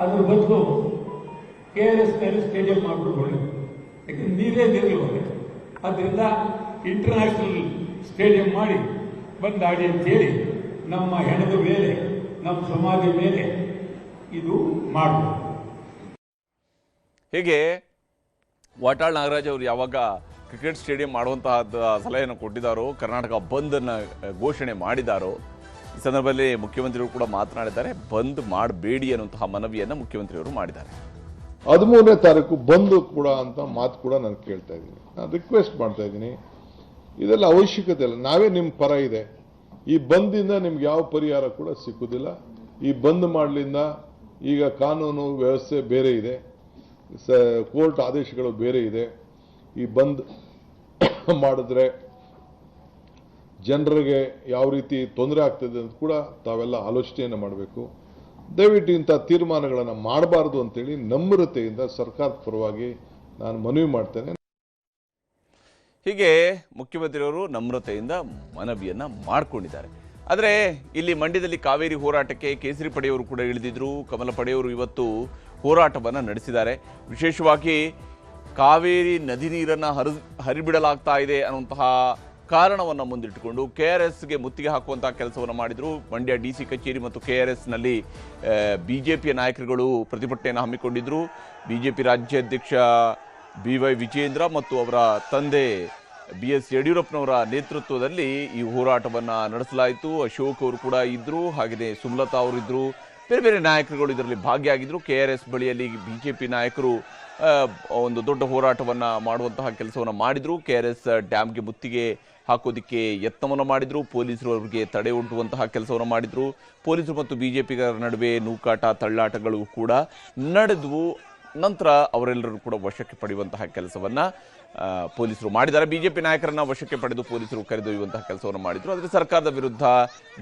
ಅದ್ರ ಬದಲು KRS ನಲ್ಲಿ ಸ್ಟೇಡಿಯಂ ಮಾಡಬೇಕು ಒಳ್ಳೆಯದು, ಯಾಕಂದ್ರೆ ನೀರೇ ನಿಲ್ಲುವಾಗ. ಅದರಿಂದ ಇಂಟರ್ನ್ಯಾಷನಲ್ ಸ್ಟೇಡಿಯಂ ಮಾಡಿ ಬಂದಾಡಿ ಅಂತೇಳಿ ನಮ್ಮ ಹೆಣದ ಮೇಲೆ, ನಮ್ಮ ಸಮಾಜ ಮೇಲೆ ಇದು ಮಾಡಬೇಕು. ಹೀಗೆ ವಾಟಾಳ್ ನಾಗರಾಜ್ ಅವರು ಯಾವಾಗ ಕ್ರಿಕೆಟ್ ಸ್ಟೇಡಿಯಂ ಮಾಡುವಂತಹ ಸಲಹೆಯನ್ನು ಕೊಟ್ಟಿದ್ದಾರೋ, ಕರ್ನಾಟಕ ಬಂದನ್ನು ಘೋಷಣೆ ಮಾಡಿದ್ದಾರೋ, ಈ ಸಂದರ್ಭದಲ್ಲಿ ಮುಖ್ಯಮಂತ್ರಿಗಳು ಕೂಡ ಮಾತನಾಡಿದ್ದಾರೆ. ಬಂದ್ ಮಾಡಬೇಡಿ ಅನ್ನುವಂತಹ ಮನವಿಯನ್ನು ಮುಖ್ಯಮಂತ್ರಿಯವರು ಮಾಡಿದ್ದಾರೆ. 13ನೇ ತಾರೀಕು ಬಂದು ಕೂಡ ಅಂತ ಮಾತು ಕೂಡ ನಾನು ಕೇಳ್ತಾ ಇದ್ದೀನಿ, ನಾನು ರಿಕ್ವೆಸ್ಟ್ ಮಾಡ್ತಾ ಇದ್ದೀನಿ. ಇದೆಲ್ಲ ಅವಶ್ಯಕತೆ ಇಲ್ಲ, ನಾವೇ ನಿಮ್ಮ ಪರ ಇದೆ. ಈ ಬಂದಿಂದ ನಿಮ್ಗೆ ಯಾವ ಪರಿಹಾರ ಕೂಡ ಸಿಕ್ಕುದಿಲ್ಲ. ಈ ಬಂದ್ ಮಾಡಲಿಂದ ಈಗ ಕಾನೂನು ವ್ಯವಸ್ಥೆ ಬೇರೆ ಇದೆ, ಕೋರ್ಟ್ ಆದೇಶಗಳು ಬೇರೆ ಇದೆ. ಈ ಬಂದ್ ಮಾಡಿದ್ರೆ ಜನರಿಗೆ ಯಾವ ರೀತಿ ತೊಂದರೆ ಆಗ್ತದೆ ಅಂತ ಕೂಡ ತಾವೆಲ್ಲ ಆಲೋಚನೆಯನ್ನು ಮಾಡಬೇಕು. ದಯವಿಟ್ಟು ಇಂಥ ತೀರ್ಮಾನಗಳನ್ನು ಮಾಡಬಾರದು ಅಂತೇಳಿ ನಮ್ರತೆಯಿಂದ ಸರ್ಕಾರದ ಪರವಾಗಿ ನಾನು ಮನವಿ ಮಾಡ್ತೇನೆ. ಹೀಗೆ ಮುಖ್ಯಮಂತ್ರಿಯವರು ನಮ್ರತೆಯಿಂದ ಮನವಿಯನ್ನ ಮಾಡಿಕೊಂಡಿದ್ದಾರೆ. ಆದರೆ ಇಲ್ಲಿ ಮಂಡ್ಯದಲ್ಲಿ ಕಾವೇರಿ ಹೋರಾಟಕ್ಕೆ ಕೇಸರಿ ಪಡೆಯವರು ಕೂಡ ಇಳಿದಿದ್ರು. ಕಮಲ ಪಡೆಯವರು ಇವತ್ತು ಹೋರಾಟವನ್ನು ನಡೆಸಿದ್ದಾರೆ. ವಿಶೇಷವಾಗಿ ಕಾವೇರಿ ನದಿ ನೀರನ್ನು ಹರಿಬಿಡಲಾಗ್ತಾ ಇದೆ ಅನ್ನುವಂತಹ ಕಾರಣವನ್ನು ಮುಂದಿಟ್ಟುಕೊಂಡು KRSಗೆ ಮುತ್ತಿಗೆ ಹಾಕುವಂತಹ ಕೆಲಸವನ್ನು ಮಾಡಿದರು. ಮಂಡ್ಯ DC ಕಚೇರಿ ಮತ್ತು KRSನಲ್ಲಿ BJPಯ ನಾಯಕರುಗಳು ಪ್ರತಿಭಟನೆಯನ್ನು ಹಮ್ಮಿಕೊಂಡಿದ್ದರು. BJP ರಾಜ್ಯಾಧ್ಯಕ್ಷ BY ವಿಜೇಂದ್ರ ಮತ್ತು ಅವರ ತಂದೆ BS ಯಡಿಯೂರಪ್ಪನವರ ನೇತೃತ್ವದಲ್ಲಿ ಈ ಹೋರಾಟವನ್ನು ನಡೆಸಲಾಯಿತು. ಅಶೋಕ್ ಅವರು ಕೂಡ ಇದ್ದರು, ಹಾಗೆಯೇ ಸುಮಲತಾ ಅವರು ಇದ್ದರು, ಬೇರೆ ಬೇರೆ ನಾಯಕರುಗಳು ಇದರಲ್ಲಿ ಭಾಗಿಯಾಗಿದ್ದರು. KRS ಬಳಿಯಲ್ಲಿ BJP ನಾಯಕರು ಒಂದು ದೊಡ್ಡ ಹೋರಾಟವನ್ನು ಮಾಡುವಂತಹ ಕೆಲಸವನ್ನು ಮಾಡಿದರು. KRS ಡ್ಯಾಮ್ಗೆ ಮುತ್ತಿಗೆ ಹಾಕೋದಿಕ್ಕೆ ಯತ್ನವನ್ನು ಮಾಡಿದರು. ಪೊಲೀಸರು ಅವರಿಗೆ ತಡೆ ಒಡ್ಡುವಂತಹ ಕೆಲಸವನ್ನು ಮಾಡಿದರು. ಪೊಲೀಸರು ಮತ್ತು BJPಗರ ನಡುವೆ ನೂಕಾಟ ತಳ್ಳಾಟಗಳು ಕೂಡ ನಡೆದವು. ನಂತರ ಅವರೆಲ್ಲರೂ ಕೂಡ ವಶಕ್ಕೆ ಪಡೆಯುವಂತಹ ಕೆಲಸವನ್ನು ಪೊಲೀಸರು ಮಾಡಿದ್ದಾರೆ. BJP ನಾಯಕರನ್ನ ವಶಕ್ಕೆ ಪಡೆದು ಪೊಲೀಸರು ಕರೆದೊಯ್ಯುವಂತಹ ಕೆಲಸವನ್ನು ಮಾಡಿದರು. ಆದರೆ ಸರ್ಕಾರದ ವಿರುದ್ಧ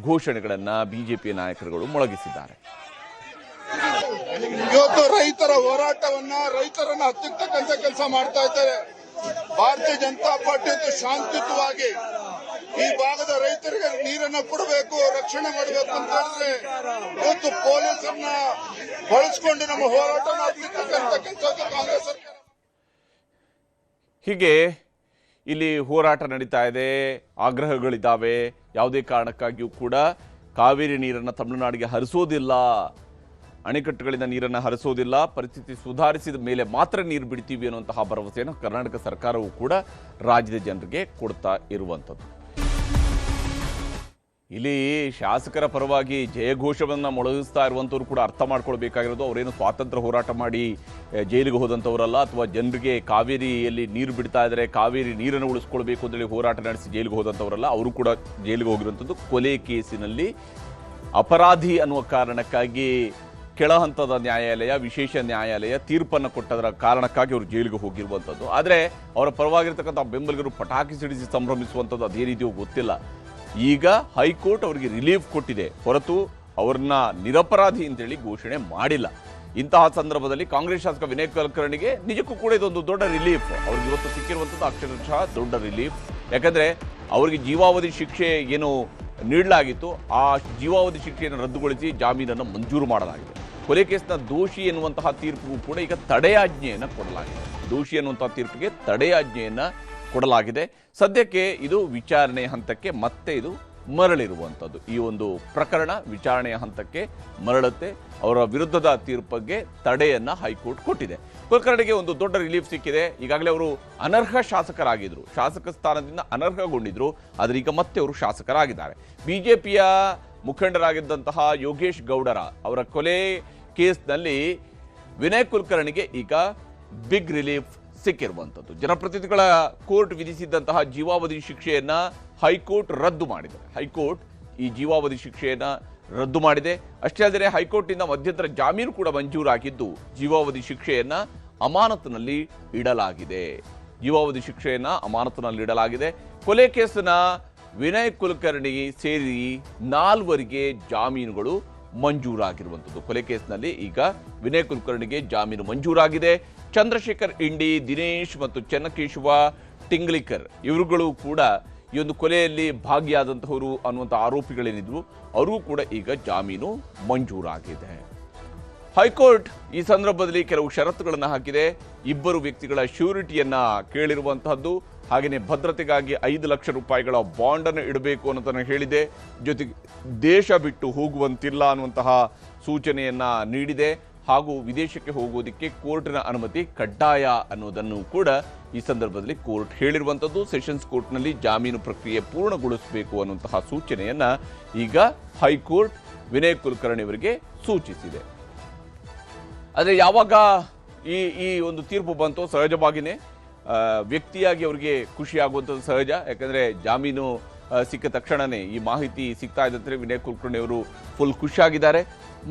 ಘೋಷಣೆಗಳನ್ನು BJP ನಾಯಕರುಗಳು ಮೊಳಗಿಸಿದ್ದಾರೆ. ಇವತ್ತು ರೈತರ ಹೋರಾಟವನ್ನ, ರೈತರನ್ನ ಹತ್ತಿಕ್ಕಂತ ಕೆಲಸ ಮಾಡ್ತಾ ಇದ್ದಾರೆ. ಭಾರತೀಯ ಜನತಾ ಪಾರ್ಟಿ ಶಾಂತಿಯುತವಾಗಿ ಈ ಭಾಗದ ರೈತರಿಗೆ ನೀರನ್ನ ಕೊಡಬೇಕು, ರಕ್ಷಣೆ ಮಾಡಬೇಕು ಅಂತ ಹೇಳಿದ್ರೆ ಇವತ್ತು ಪೊಲೀಸರನ್ನ ಬಳಸಿಕೊಂಡು ನಮ್ಮ ಹೋರಾಟನ ಹತ್ತಿಕ್ಕಂತ ಕೆಲಸ ಕಾಂಗ್ರೆಸ್ ಸರ್ಕಾರ. ಹೀಗೆ ಇಲ್ಲಿ ಹೋರಾಟ ನಡೀತಾ ಇದೆ, ಆಗ್ರಹಗಳಿದ್ದಾವೆ. ಯಾವುದೇ ಕಾರಣಕ್ಕಾಗಿಯೂ ಕೂಡ ಕಾವೇರಿ ನೀರನ್ನು ತಮಿಳುನಾಡಿಗೆ ಹರಿಸೋದಿಲ್ಲ, ಅಣೆಕಟ್ಟುಗಳಿಂದ ನೀರನ್ನು ಹರಿಸೋದಿಲ್ಲ, ಪರಿಸ್ಥಿತಿ ಸುಧಾರಿಸಿದ ಮೇಲೆ ಮಾತ್ರ ನೀರು ಬಿಡ್ತೀವಿ ಅನ್ನುವಂತಹ ಭರವಸೆಯನ್ನು ಕರ್ನಾಟಕ ಸರ್ಕಾರವು ಕೂಡ ರಾಜ್ಯದ ಜನರಿಗೆ ಕೊಡ್ತಾ ಇರುವಂಥದ್ದು. ಇಲ್ಲಿ ಶಾಸಕರ ಪರವಾಗಿ ಜಯಘೋಷವನ್ನು ಮೊಳಗಿಸ್ತಾ ಇರುವಂಥವ್ರು ಕೂಡ ಅರ್ಥ ಮಾಡ್ಕೊಳ್ಬೇಕಾಗಿರೋದು, ಅವರೇನು ಸ್ವಾತಂತ್ರ್ಯ ಹೋರಾಟ ಮಾಡಿ ಜೈಲಿಗೆ ಹೋದಂಥವರಲ್ಲ, ಅಥವಾ ಜನರಿಗೆ ಕಾವೇರಿಯಲ್ಲಿ ನೀರು ಬಿಡ್ತಾ ಇದ್ದಾರೆ, ಕಾವೇರಿ ನೀರನ್ನು ಉಳಿಸ್ಕೊಳ್ಬೇಕು ಅಂತೇಳಿ ಹೋರಾಟ ನಡೆಸಿ ಜೈಲಿಗೆ ಹೋದಂಥವರಲ್ಲ. ಅವರು ಕೂಡ ಜೈಲಿಗೆ ಹೋಗಿರುವಂಥದ್ದು ಕೊಲೆ ಕೇಸಿನಲ್ಲಿ ಅಪರಾಧಿ ಅನ್ನುವ ಕಾರಣಕ್ಕಾಗಿ ಕೆಳ ಹಂತದ ನ್ಯಾಯಾಲಯ, ವಿಶೇಷ ನ್ಯಾಯಾಲಯ ತೀರ್ಪನ್ನು ಕೊಟ್ಟದರ ಕಾರಣಕ್ಕಾಗಿ ಅವರು ಜೈಲಿಗೆ ಹೋಗಿರುವಂಥದ್ದು. ಆದರೆ ಅವರ ಪರವಾಗಿರ್ತಕ್ಕಂಥ ಬೆಂಬಲಿಗರು ಪಟಾಕಿ ಸಿಡಿಸಿ ಸಂಭ್ರಮಿಸುವಂಥದ್ದು ಅದೇ ರೀತಿಯೂ ಗೊತ್ತಿಲ್ಲ. ಈಗ ಹೈಕೋರ್ಟ್ ಅವರಿಗೆ ರಿಲೀಫ್ ಕೊಟ್ಟಿದೆ ಹೊರತು ಅವ್ರನ್ನ ನಿರಪರಾಧಿ ಅಂತೇಳಿ ಘೋಷಣೆ ಮಾಡಿಲ್ಲ. ಇಂತಹ ಸಂದರ್ಭದಲ್ಲಿ ಕಾಂಗ್ರೆಸ್ ಶಾಸಕ ವಿನಯ್ ಕುಲಕರ್ಣಿಗೆ ನಿಜಕ್ಕೂ ಕೂಡ ಇದೊಂದು ದೊಡ್ಡ ರಿಲೀಫ್. ಅವ್ರಿಗೆ ಇವತ್ತು ಸಿಕ್ಕಿರುವಂಥದ್ದು ಅಕ್ಷರಶಃ ದೊಡ್ಡ ರಿಲೀಫ್. ಯಾಕಂದರೆ ಅವರಿಗೆ ಜೀವಾವಧಿ ಶಿಕ್ಷೆ ಏನು ನೀಡಲಾಗಿತ್ತು, ಆ ಜೀವಾವಧಿ ಶಿಕ್ಷೆಯನ್ನು ರದ್ದುಗೊಳಿಸಿ ಜಾಮೀನನ್ನು ಮಂಜೂರು ಮಾಡಲಾಗಿದೆ. ಕೊಲೆ ಕೇಸ್ನ ದೋಷಿ ಎನ್ನುವಂತಹ ತೀರ್ಪಿಗೂ ಕೂಡ ಈಗ ತಡೆಯಾಜ್ಞೆಯನ್ನು ಕೊಡಲಾಗಿದೆ. ದೋಷಿ ಎನ್ನುವಂತಹ ತೀರ್ಪಿಗೆ ತಡೆಯಾಜ್ಞೆಯನ್ನು ಕೊಡಲಾಗಿದೆ. ಸದ್ಯಕ್ಕೆ ಇದು ವಿಚಾರಣೆಯ ಹಂತಕ್ಕೆ ಮತ್ತೆ ಇದು ಮರಳಿರುವಂಥದ್ದು. ಈ ಒಂದು ಪ್ರಕರಣ ವಿಚಾರಣೆಯ ಹಂತಕ್ಕೆ ಮರಳುತ್ತೆ. ಅವರ ವಿರುದ್ಧದ ತೀರ್ಪಿಗೆ ತಡೆಯನ್ನು ಹೈಕೋರ್ಟ್ ಕೊಟ್ಟಿದೆ. ಕುಲಕರ್ಣಿಗೆ ಒಂದು ದೊಡ್ಡ ರಿಲೀಫ್ ಸಿಕ್ಕಿದೆ. ಈಗಾಗಲೇ ಅವರು ಅನರ್ಹ ಶಾಸಕರಾಗಿದ್ದರು, ಶಾಸಕ ಸ್ಥಾನದಿಂದ ಅನರ್ಹಗೊಂಡಿದ್ರು. ಆದರೆ ಈಗ ಮತ್ತೆ ಅವರು ಶಾಸಕರಾಗಿದ್ದಾರೆ. BJPಯ ಮುಖಂಡರಾಗಿದ್ದಂತಹ ಯೋಗೇಶ್ ಗೌಡರ ಅವರ ಕೊಲೆ ಕೇಸ್ನಲ್ಲಿ ವಿನಯ್ ಕುಲಕರ್ಣಿಗೆ ಈಗ ಬಿಗ್ ರಿಲೀಫ್ ಸಿಕ್ಕಿರುವಂಥದ್ದು. ಜನಪ್ರತಿನಿಧಿಗಳ ಕೋರ್ಟ್ ವಿಧಿಸಿದ್ದಂತಹ ಜೀವಾವಧಿ ಶಿಕ್ಷೆಯನ್ನ ಹೈಕೋರ್ಟ್ ರದ್ದು ಮಾಡಿದೆ. ಹೈಕೋರ್ಟ್ ಈ ಜೀವಾವಧಿ ಶಿಕ್ಷೆಯನ್ನ ರದ್ದು ಮಾಡಿದೆ. ಅಷ್ಟೇ ಅಲ್ಲದೆ ಹೈಕೋರ್ಟ್ನಿಂದ ಮಧ್ಯಂತರ ಜಾಮೀನು ಕೂಡ ಮಂಜೂರಾಗಿದ್ದು ಜೀವಾವಧಿ ಶಿಕ್ಷೆಯನ್ನ ಅಮಾನತಿನಲ್ಲಿ ಇಡಲಾಗಿದೆ. ಜೀವಾವಧಿ ಶಿಕ್ಷೆಯನ್ನು ಅಮಾನತಿನಲ್ಲಿಡಲಾಗಿದೆ. ಕೊಲೆ ಕೇಸಿನ ವಿನಯ್ ಕುಲಕರ್ಣಿ ಸೇರಿ 4 ಜಾಮೀನುಗಳು ಮಂಜೂರಾಗಿರುವಂಥದ್ದು. ಕೊಲೆ ಕೇಸಿನಲ್ಲಿ ಈಗ ವಿನಯ್ ಕುಲಕರ್ಣಿಗೆ ಜಾಮೀನು ಮಂಜೂರಾಗಿದೆ. ಚಂದ್ರಶೇಖರ್ ಇಂಡಿ, ದಿನೇಶ್ ಮತ್ತು ಚೆನ್ನಕೇಶವ ಟಿಂಗ್ಲಿಕರ್ ಇವರುಗಳು ಕೂಡ ಈ ಒಂದು ಕೊಲೆಯಲ್ಲಿ ಭಾಗಿಯಾದಂತಹವರು ಅನ್ನುವಂಥ ಆರೋಪಿಗಳೇನಿದ್ವು ಅವರಿಗೂ ಕೂಡ ಈಗ ಜಾಮೀನು ಮಂಜೂರಾಗಿದೆ. ಹೈಕೋರ್ಟ್ ಈ ಸಂದರ್ಭದಲ್ಲಿ ಕೆಲವು ಷರತ್ತುಗಳನ್ನು ಹಾಕಿದೆ. 2 ವ್ಯಕ್ತಿಗಳ ಶ್ಯೂರಿಟಿಯನ್ನ ಕೇಳಿರುವಂತಹದ್ದು, ಹಾಗೆಯೇ ಭದ್ರತೆಗಾಗಿ 5 ಲಕ್ಷ ರೂಪಾಯಿಗಳ ಬಾಂಡನ್ನು ಇಡಬೇಕು ಅನ್ನೋದನ್ನು ಹೇಳಿದೆ. ಜೊತೆಗೆ ದೇಶ ಬಿಟ್ಟು ಹೋಗುವಂತಿಲ್ಲ ಅನ್ನುವಂತಹ ಸೂಚನೆಯನ್ನ ನೀಡಿದೆ. ಹಾಗೂ ವಿದೇಶಕ್ಕೆ ಹೋಗುವುದಕ್ಕೆ ಕೋರ್ಟಿನ ಅನುಮತಿ ಕಡ್ಡಾಯ ಅನ್ನೋದನ್ನು ಕೂಡ ಈ ಸಂದರ್ಭದಲ್ಲಿ ಕೋರ್ಟ್ ಹೇಳಿರುವಂಥದ್ದು. ಸೆಷನ್ಸ್ ಕೋರ್ಟ್ನಲ್ಲಿ ಜಾಮೀನು ಪ್ರಕ್ರಿಯೆ ಪೂರ್ಣಗೊಳಿಸಬೇಕು ಅನ್ನುವಂತಹ ಸೂಚನೆಯನ್ನ ಈಗ ಹೈಕೋರ್ಟ್ ವಿನಯ್ ಕುಲಕರ್ಣಿ ಅವರಿಗೆ ಸೂಚಿಸಿದೆ. ಆದರೆ ಯಾವಾಗ ಈ ಒಂದು ತೀರ್ಪು ಬಂತು, ಸಹಜವಾಗಿಯೇ ವ್ಯಕ್ತಿಯಾಗಿ ಅವರಿಗೆ ಖುಷಿಯಾಗುವಂಥದ್ದು ಸಹಜ. ಯಾಕಂದರೆ ಜಾಮೀನು ಸಿಕ್ಕ ತಕ್ಷಣವೇ ಈ ಮಾಹಿತಿ ಸಿಗ್ತಾ ಇದ್ದಂತೆ ವಿನಯ್ ಕುಲಕರ್ಣಿ ಅವರು ಫುಲ್ ಖುಷಿಯಾಗಿದ್ದಾರೆ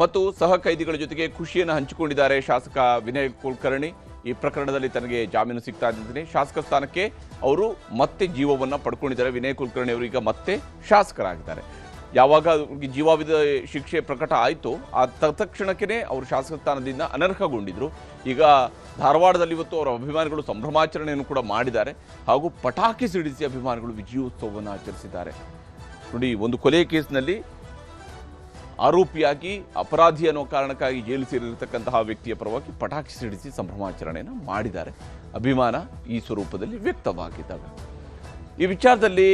ಮತ್ತು ಸಹ ಕೈದಿಗಳ ಜೊತೆಗೆ ಖುಷಿಯನ್ನು ಹಂಚಿಕೊಂಡಿದ್ದಾರೆ. ಶಾಸಕ ವಿನಯ್ ಕುಲಕರ್ಣಿ ಈ ಪ್ರಕರಣದಲ್ಲಿ ತನಗೆ ಜಾಮೀನು ಸಿಗ್ತಾ ಇದ್ದಂತೆ ಶಾಸಕ ಸ್ಥಾನಕ್ಕೆ ಅವರು ಮತ್ತೆ ಜೀವವನ್ನು ಪಡ್ಕೊಂಡಿದ್ದಾರೆ. ವಿನಯ್ ಕುಲಕರ್ಣಿ ಅವರು ಈಗ ಮತ್ತೆ ಶಾಸಕರಾಗಿದ್ದಾರೆ. ಯಾವಾಗ ಅವ್ರಿಗೆ ಜೀವಾವಧಿ ಶಿಕ್ಷೆ ಪ್ರಕಟ ಆಯಿತು ಆ ತಕ್ಷಣಕ್ಕೆ ಅವರು ಶಾಸಕ ಸ್ಥಾನದಿಂದ ಅನರ್ಹಗೊಂಡಿದ್ರು. ಈಗ ಧಾರವಾಡದಲ್ಲಿ ಇವತ್ತು ಅವರ ಅಭಿಮಾನಿಗಳು ಸಂಭ್ರಮಾಚರಣೆಯನ್ನು ಕೂಡ ಮಾಡಿದ್ದಾರೆ ಹಾಗೂ ಪಟಾಕಿ ಸಿಡಿಸಿ ಅಭಿಮಾನಿಗಳು ವಿಜಯೋತ್ಸವವನ್ನು ಆಚರಿಸಿದ್ದಾರೆ. ನೋಡಿ, ಒಂದು ಕೊಲೆ ಕೇಸ್ನಲ್ಲಿ ಆರೋಪಿಯಾಗಿ ಅಪರಾಧಿ ಅನ್ನೋ ಕಾರಣಕ್ಕಾಗಿ ಜೈಲು ಸೇರಿರತಕ್ಕಂತಹ ವ್ಯಕ್ತಿಯ ಪರವಾಗಿ ಪಟಾಕಿ ಸಿಡಿಸಿ ಸಂಭ್ರಮಾಚರಣೆಯನ್ನು ಮಾಡಿದ್ದಾರೆ. ಅಭಿಮಾನ ಈ ಸ್ವರೂಪದಲ್ಲಿ ವ್ಯಕ್ತವಾಗಿದ್ದಾವೆ. ಈ ವಿಚಾರದಲ್ಲಿ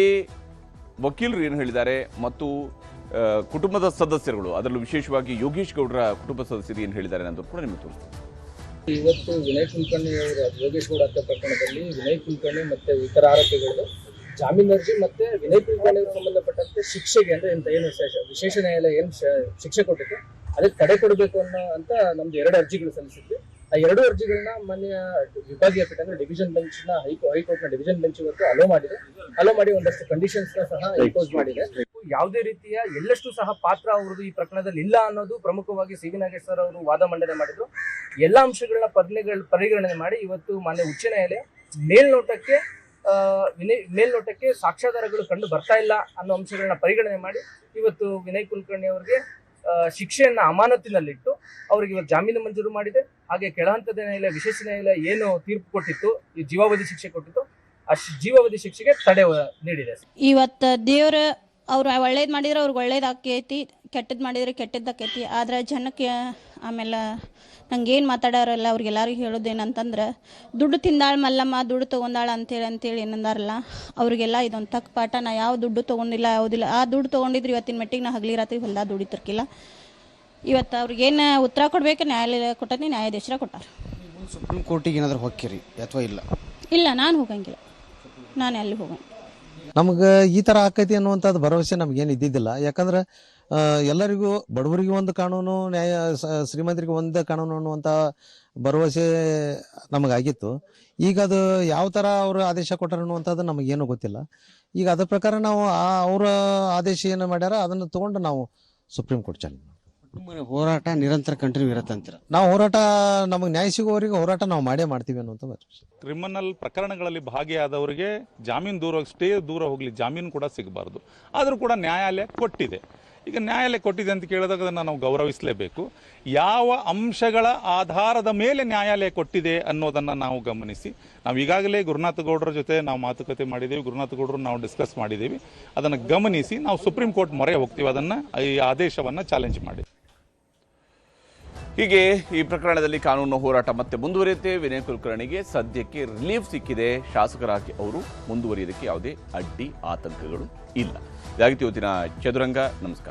ವಕೀಲರು ಏನು ಹೇಳಿದ್ದಾರೆ ಮತ್ತು ಕುಟುಂಬದ ಸದಸ್ಯರುಗಳು, ಅದರಲ್ಲೂ ವಿಶೇಷವಾಗಿ ಯೋಗೇಶ್ ಗೌಡರ ಕುಟುಂಬ ಸದಸ್ಯರು ಏನು ಹೇಳಿದ್ದಾರೆ ಅನ್ನೋದು ಕೂಡ ನಿಮಗೆ ತೋರಿಸ್ತಾರೆ. ಇವತ್ತು ವಿನಯ್ ಕುಲಕರ್ಣಿ ಅವರ ಯೋಗೇಶ್ ಗೌಡ ಹತ್ಯೆ ಪ್ರಕರಣದಲ್ಲಿ ವಿನಯ್ ಕುಲಕರ್ಣಿ ಮತ್ತೆ ಇತರ ಆರೋಪಿಗಳು ಜಾಮೀನು ಅರ್ಜಿ ಮತ್ತೆ ವಿನಯ್ ಕುಲಕರ್ಣಿ ಸಂಬಂಧಪಟ್ಟಂತೆ ಶಿಕ್ಷೆಗೆ ಅಂದ್ರೆ ಇಂತ ಏನು ವಿಶೇಷ ನ್ಯಾಯಾಲಯ ಏನು ಶಿಕ್ಷೆ ಕೊಟ್ಟಿತ್ತು ಅದಕ್ಕೆ ತಡೆ ಕೊಡಬೇಕು ಅಂತ ನಮ್ದು 2 ಅರ್ಜಿಗಳು ಸಲ್ಲಿಸಿದ್ವಿ. ಆ 2 ಅರ್ಜಿಗಳನ್ನ ಮಾನ್ಯ ವಿಭಾಗೀಯ ಪೀಠ ಅಂದ್ರೆ ಡಿವಿಷನ್ ಬೆಂಚ್ ನ ಹೈಕೋರ್ಟ್ ನ ಡಿವಿಷನ್ ಬೆಂಚ್ ಇವತ್ತು ಅಲೋ ಮಾಡಿ ಒಂದಷ್ಟು ಕಂಡೀಷನ್ಸ್ ಸಹ ಇಂಪೋಸ್ ಮಾಡಿದೆ. ಯಾವುದೇ ರೀತಿಯ ಎಲ್ಲಷ್ಟು ಸಹ ಪಾತ್ರ ಅವರದು ಈ ಪ್ರಕರಣದಲ್ಲಿ ಇಲ್ಲ ಅನ್ನೋದು ಪ್ರಮುಖವಾಗಿ ಸಿ ವಿ ನಾಗೇಶ್ ಸರ್ ಅವರು ವಾದ ಮಂಡನೆ ಮಾಡಿದ್ರು. ಎಲ್ಲಾ ಅಂಶಗಳನ್ನ ಪರಿಗಣನೆ ಮಾಡಿ ಇವತ್ತು ಮಾನ್ಯ ಉಚ್ಚ ನ್ಯಾಯಾಲಯ ಮೇಲ್ನೋಟಕ್ಕೆ ಸಾಕ್ಷ್ಯಾಧಾರಗಳು ಕಂಡು ಬರ್ತಾ ಇಲ್ಲ ಅನ್ನೋ ಅಂಶಗಳನ್ನ ಪರಿಗಣನೆ ಮಾಡಿ ಇವತ್ತು ವಿನಯ್ ಕುಲಕರ್ಣಿ ಅವರಿಗೆ ಶಿಕ್ಷೆಯನ್ನ ಅಮಾನತಿನಲ್ಲಿಟ್ಟು ಅವರಿಗೆ ಇವತ್ತು ಜಾಮೀನು ಮಂಜೂರು ಮಾಡಿದೆ. ಹಾಗೆ ಕೆಳಹಂತದ ನ್ಯಾಯಾಲಯ ವಿಶೇಷ ನ್ಯಾಯಾಲಯ ಏನು ತೀರ್ಪು ಕೊಟ್ಟಿತ್ತು, ಈ ಜೀವಾವಧಿ ಶಿಕ್ಷೆ ಕೊಟ್ಟಿತ್ತು, ಆ ಜೀವಾವಧಿ ಶಿಕ್ಷೆಗೆ ತಡೆ ನೀಡಿದೆ. ಇವತ್ತು ದೇವ್ರ ಅವ್ರು ಒಳ್ಳೇದು ಮಾಡಿದ್ರೆ ಅವ್ರಿಗೆ ಒಳ್ಳೇದಾಕೈತಿ, ಕೆಟ್ಟದ್ದು ಮಾಡಿದ್ರೆ ಕೆಟ್ಟದ್ದಾಕೈತಿ. ಆದ್ರೆ ಜನಕ್ಕೆ ಆಮೇಲೆ ನಂಗೆ ಏನು ಮಾತಾಡೋರಲ್ಲ ಅವ್ರಿಗೆಲ್ಲರಿಗೂ ಹೇಳೋದೇನಂತಂದ್ರೆ ದುಡ್ಡು ತಿಂದಾಳ ಮಲ್ಲಮ್ಮ ದುಡ್ಡು ತೊಗೊಂಡಾಳ ಅಂತೇಳಿ ಏನಂದಾರಲ್ಲ ಅವ್ರಿಗೆಲ್ಲ ಇದೊಂದು ತಕ್ಕ ಪಾಠ. ನಾ ಯಾವ ದುಡ್ಡು ತೊಗೊಂಡಿಲ್ಲ ಯಾವುದಿಲ್ಲ. ಆ ದುಡ್ಡು ತೊಗೊಂಡಿದ್ರೆ ಇವತ್ತಿನ ಮೆಟ್ಟಿಗೆ ನಾ ಹಗಲಿ ರಾತ್ರಿ ಹೊಲ್ದಾಗ ದುಡಿತಿರ್ಕಿಲ್ಲ. ಇವತ್ತು ಅವ್ರಿಗೇನು ಉತ್ತರ ಕೊಡಬೇಕು ನ್ಯಾಯಾಲಯ ಕೊಟ್ಟನಿ, ನ್ಯಾಯಾಧೀಶರ ಕೊಟ್ಟಾರ. ಸುಪ್ರೀಂ ಕೋರ್ಟಿಗೆ ಏನಾದರೂ ಹೋಗ್ತೀರಿ ಅಥವಾ ಇಲ್ಲ? ಇಲ್ಲ, ನಾನು ಹೋಗಂಗಿಲ್ಲ, ನಾನು ಅಲ್ಲಿ ಹೋಗಂಗಿಲ್ಲ. ನಮ್ಗೆ ಈ ಥರ ಆಕೈತಿ ಅನ್ನುವಂಥದ್ದು ಭರವಸೆ ನಮಗೇನು ಇದ್ದಿದ್ದಿಲ್ಲ. ಯಾಕಂದ್ರೆ ಎಲ್ಲರಿಗೂ ಬಡವರಿಗೆ ಒಂದು ಕಾನೂನು, ಶ್ರೀಮಂತರಿಗೆ ಒಂದು ಕಾನೂನು ಅನ್ನುವಂಥ ಭರವಸೆ ನಮಗಾಗಿತ್ತು. ಈಗ ಅದು ಯಾವ ಥರ ಅವರು ಆದೇಶ ಕೊಟ್ಟಾರ ಅನ್ನುವಂಥದ್ದು ನಮಗೇನು ಗೊತ್ತಿಲ್ಲ. ಈಗ ಅದ್ರ ಪ್ರಕಾರ ನಾವು ಅವರ ಆದೇಶ ಏನು ಮಾಡ್ಯಾರ ಅದನ್ನು ತೊಗೊಂಡು ನಾವು ಸುಪ್ರೀಂ ಕೋರ್ಟ್ ಚಾಲೆಂಜ್ ಹೋರಾಟ ನಿರಂತರ ಕಂಟಿನ್ಯೂ ಇರತ್ತಂತೀರ? ನಾವು ಹೋರಾಟ, ನಮಗೆ ನ್ಯಾಯ ಸಿಗೋವರೆಗೆ ಹೋರಾಟ ನಾವು ಮಾಡೇ ಮಾಡ್ತೀವಿ ಅನ್ನುವಂಥ ಭರವಸೆ. ಕ್ರಿಮಿನಲ್ ಪ್ರಕರಣಗಳಲ್ಲಿ ಭಾಗಿಯಾದವರಿಗೆ ಜಾಮೀನು ಸ್ಟೇ ದೂರ ಹೋಗಲಿ, ಜಾಮೀನು ಕೂಡ ಸಿಗಬಾರ್ದು. ಆದರೂ ಕೂಡ ನ್ಯಾಯಾಲಯ ಕೊಟ್ಟಿದೆ. ಈಗ ನ್ಯಾಯಾಲಯ ಕೊಟ್ಟಿದೆ ಅಂತ ಕೇಳಿದಾಗ ಅದನ್ನು ನಾವು ಗೌರವಿಸಲೇಬೇಕು. ಯಾವ ಅಂಶಗಳ ಆಧಾರದ ಮೇಲೆ ನ್ಯಾಯಾಲಯ ಕೊಟ್ಟಿದೆ ಅನ್ನೋದನ್ನು ನಾವು ಗಮನಿಸಿ, ನಾವು ಈಗಾಗಲೇ ಗುರುನಾಥ ಗೌಡರ ಜೊತೆ ನಾವು ಮಾತುಕತೆ ಮಾಡಿದ್ದೀವಿ, ಗುರುನಾಥ ಗೌಡರು ನಾವು ಡಿಸ್ಕಸ್ ಮಾಡಿದ್ದೀವಿ. ಅದನ್ನು ಗಮನಿಸಿ ನಾವು ಸುಪ್ರೀಂ ಕೋರ್ಟ್ ಮೊರೆ ಹೋಗ್ತೀವಿ, ಅದನ್ನು ಈ ಆದೇಶವನ್ನು ಚಾಲೆಂಜ್ ಮಾಡಿ. ಹೀಗೆ ಈ ಪ್ರಕರಣದಲ್ಲಿ ಕಾನೂನು ಹೋರಾಟ ಮತ್ತೆ ಮುಂದುವರಿಯುತ್ತೆ. ವಿನಯ್ ಕುಲಕರ್ಣಿಗೆ ಸದ್ಯಕ್ಕೆ ರಿಲೀಫ್ ಸಿಕ್ಕಿದೆ. ಶಾಸಕರಾಗಿ ಅವರು ಮುಂದುವರಿಯೋದಕ್ಕೆ ಯಾವುದೇ ಅಡ್ಡಿ ಆತಂಕಗಳು ಇಲ್ಲ. ಇದಾಗಿತ್ತು ಇವತ್ತಿನ ಚದುರಂಗ. ನಮಸ್ಕಾರ.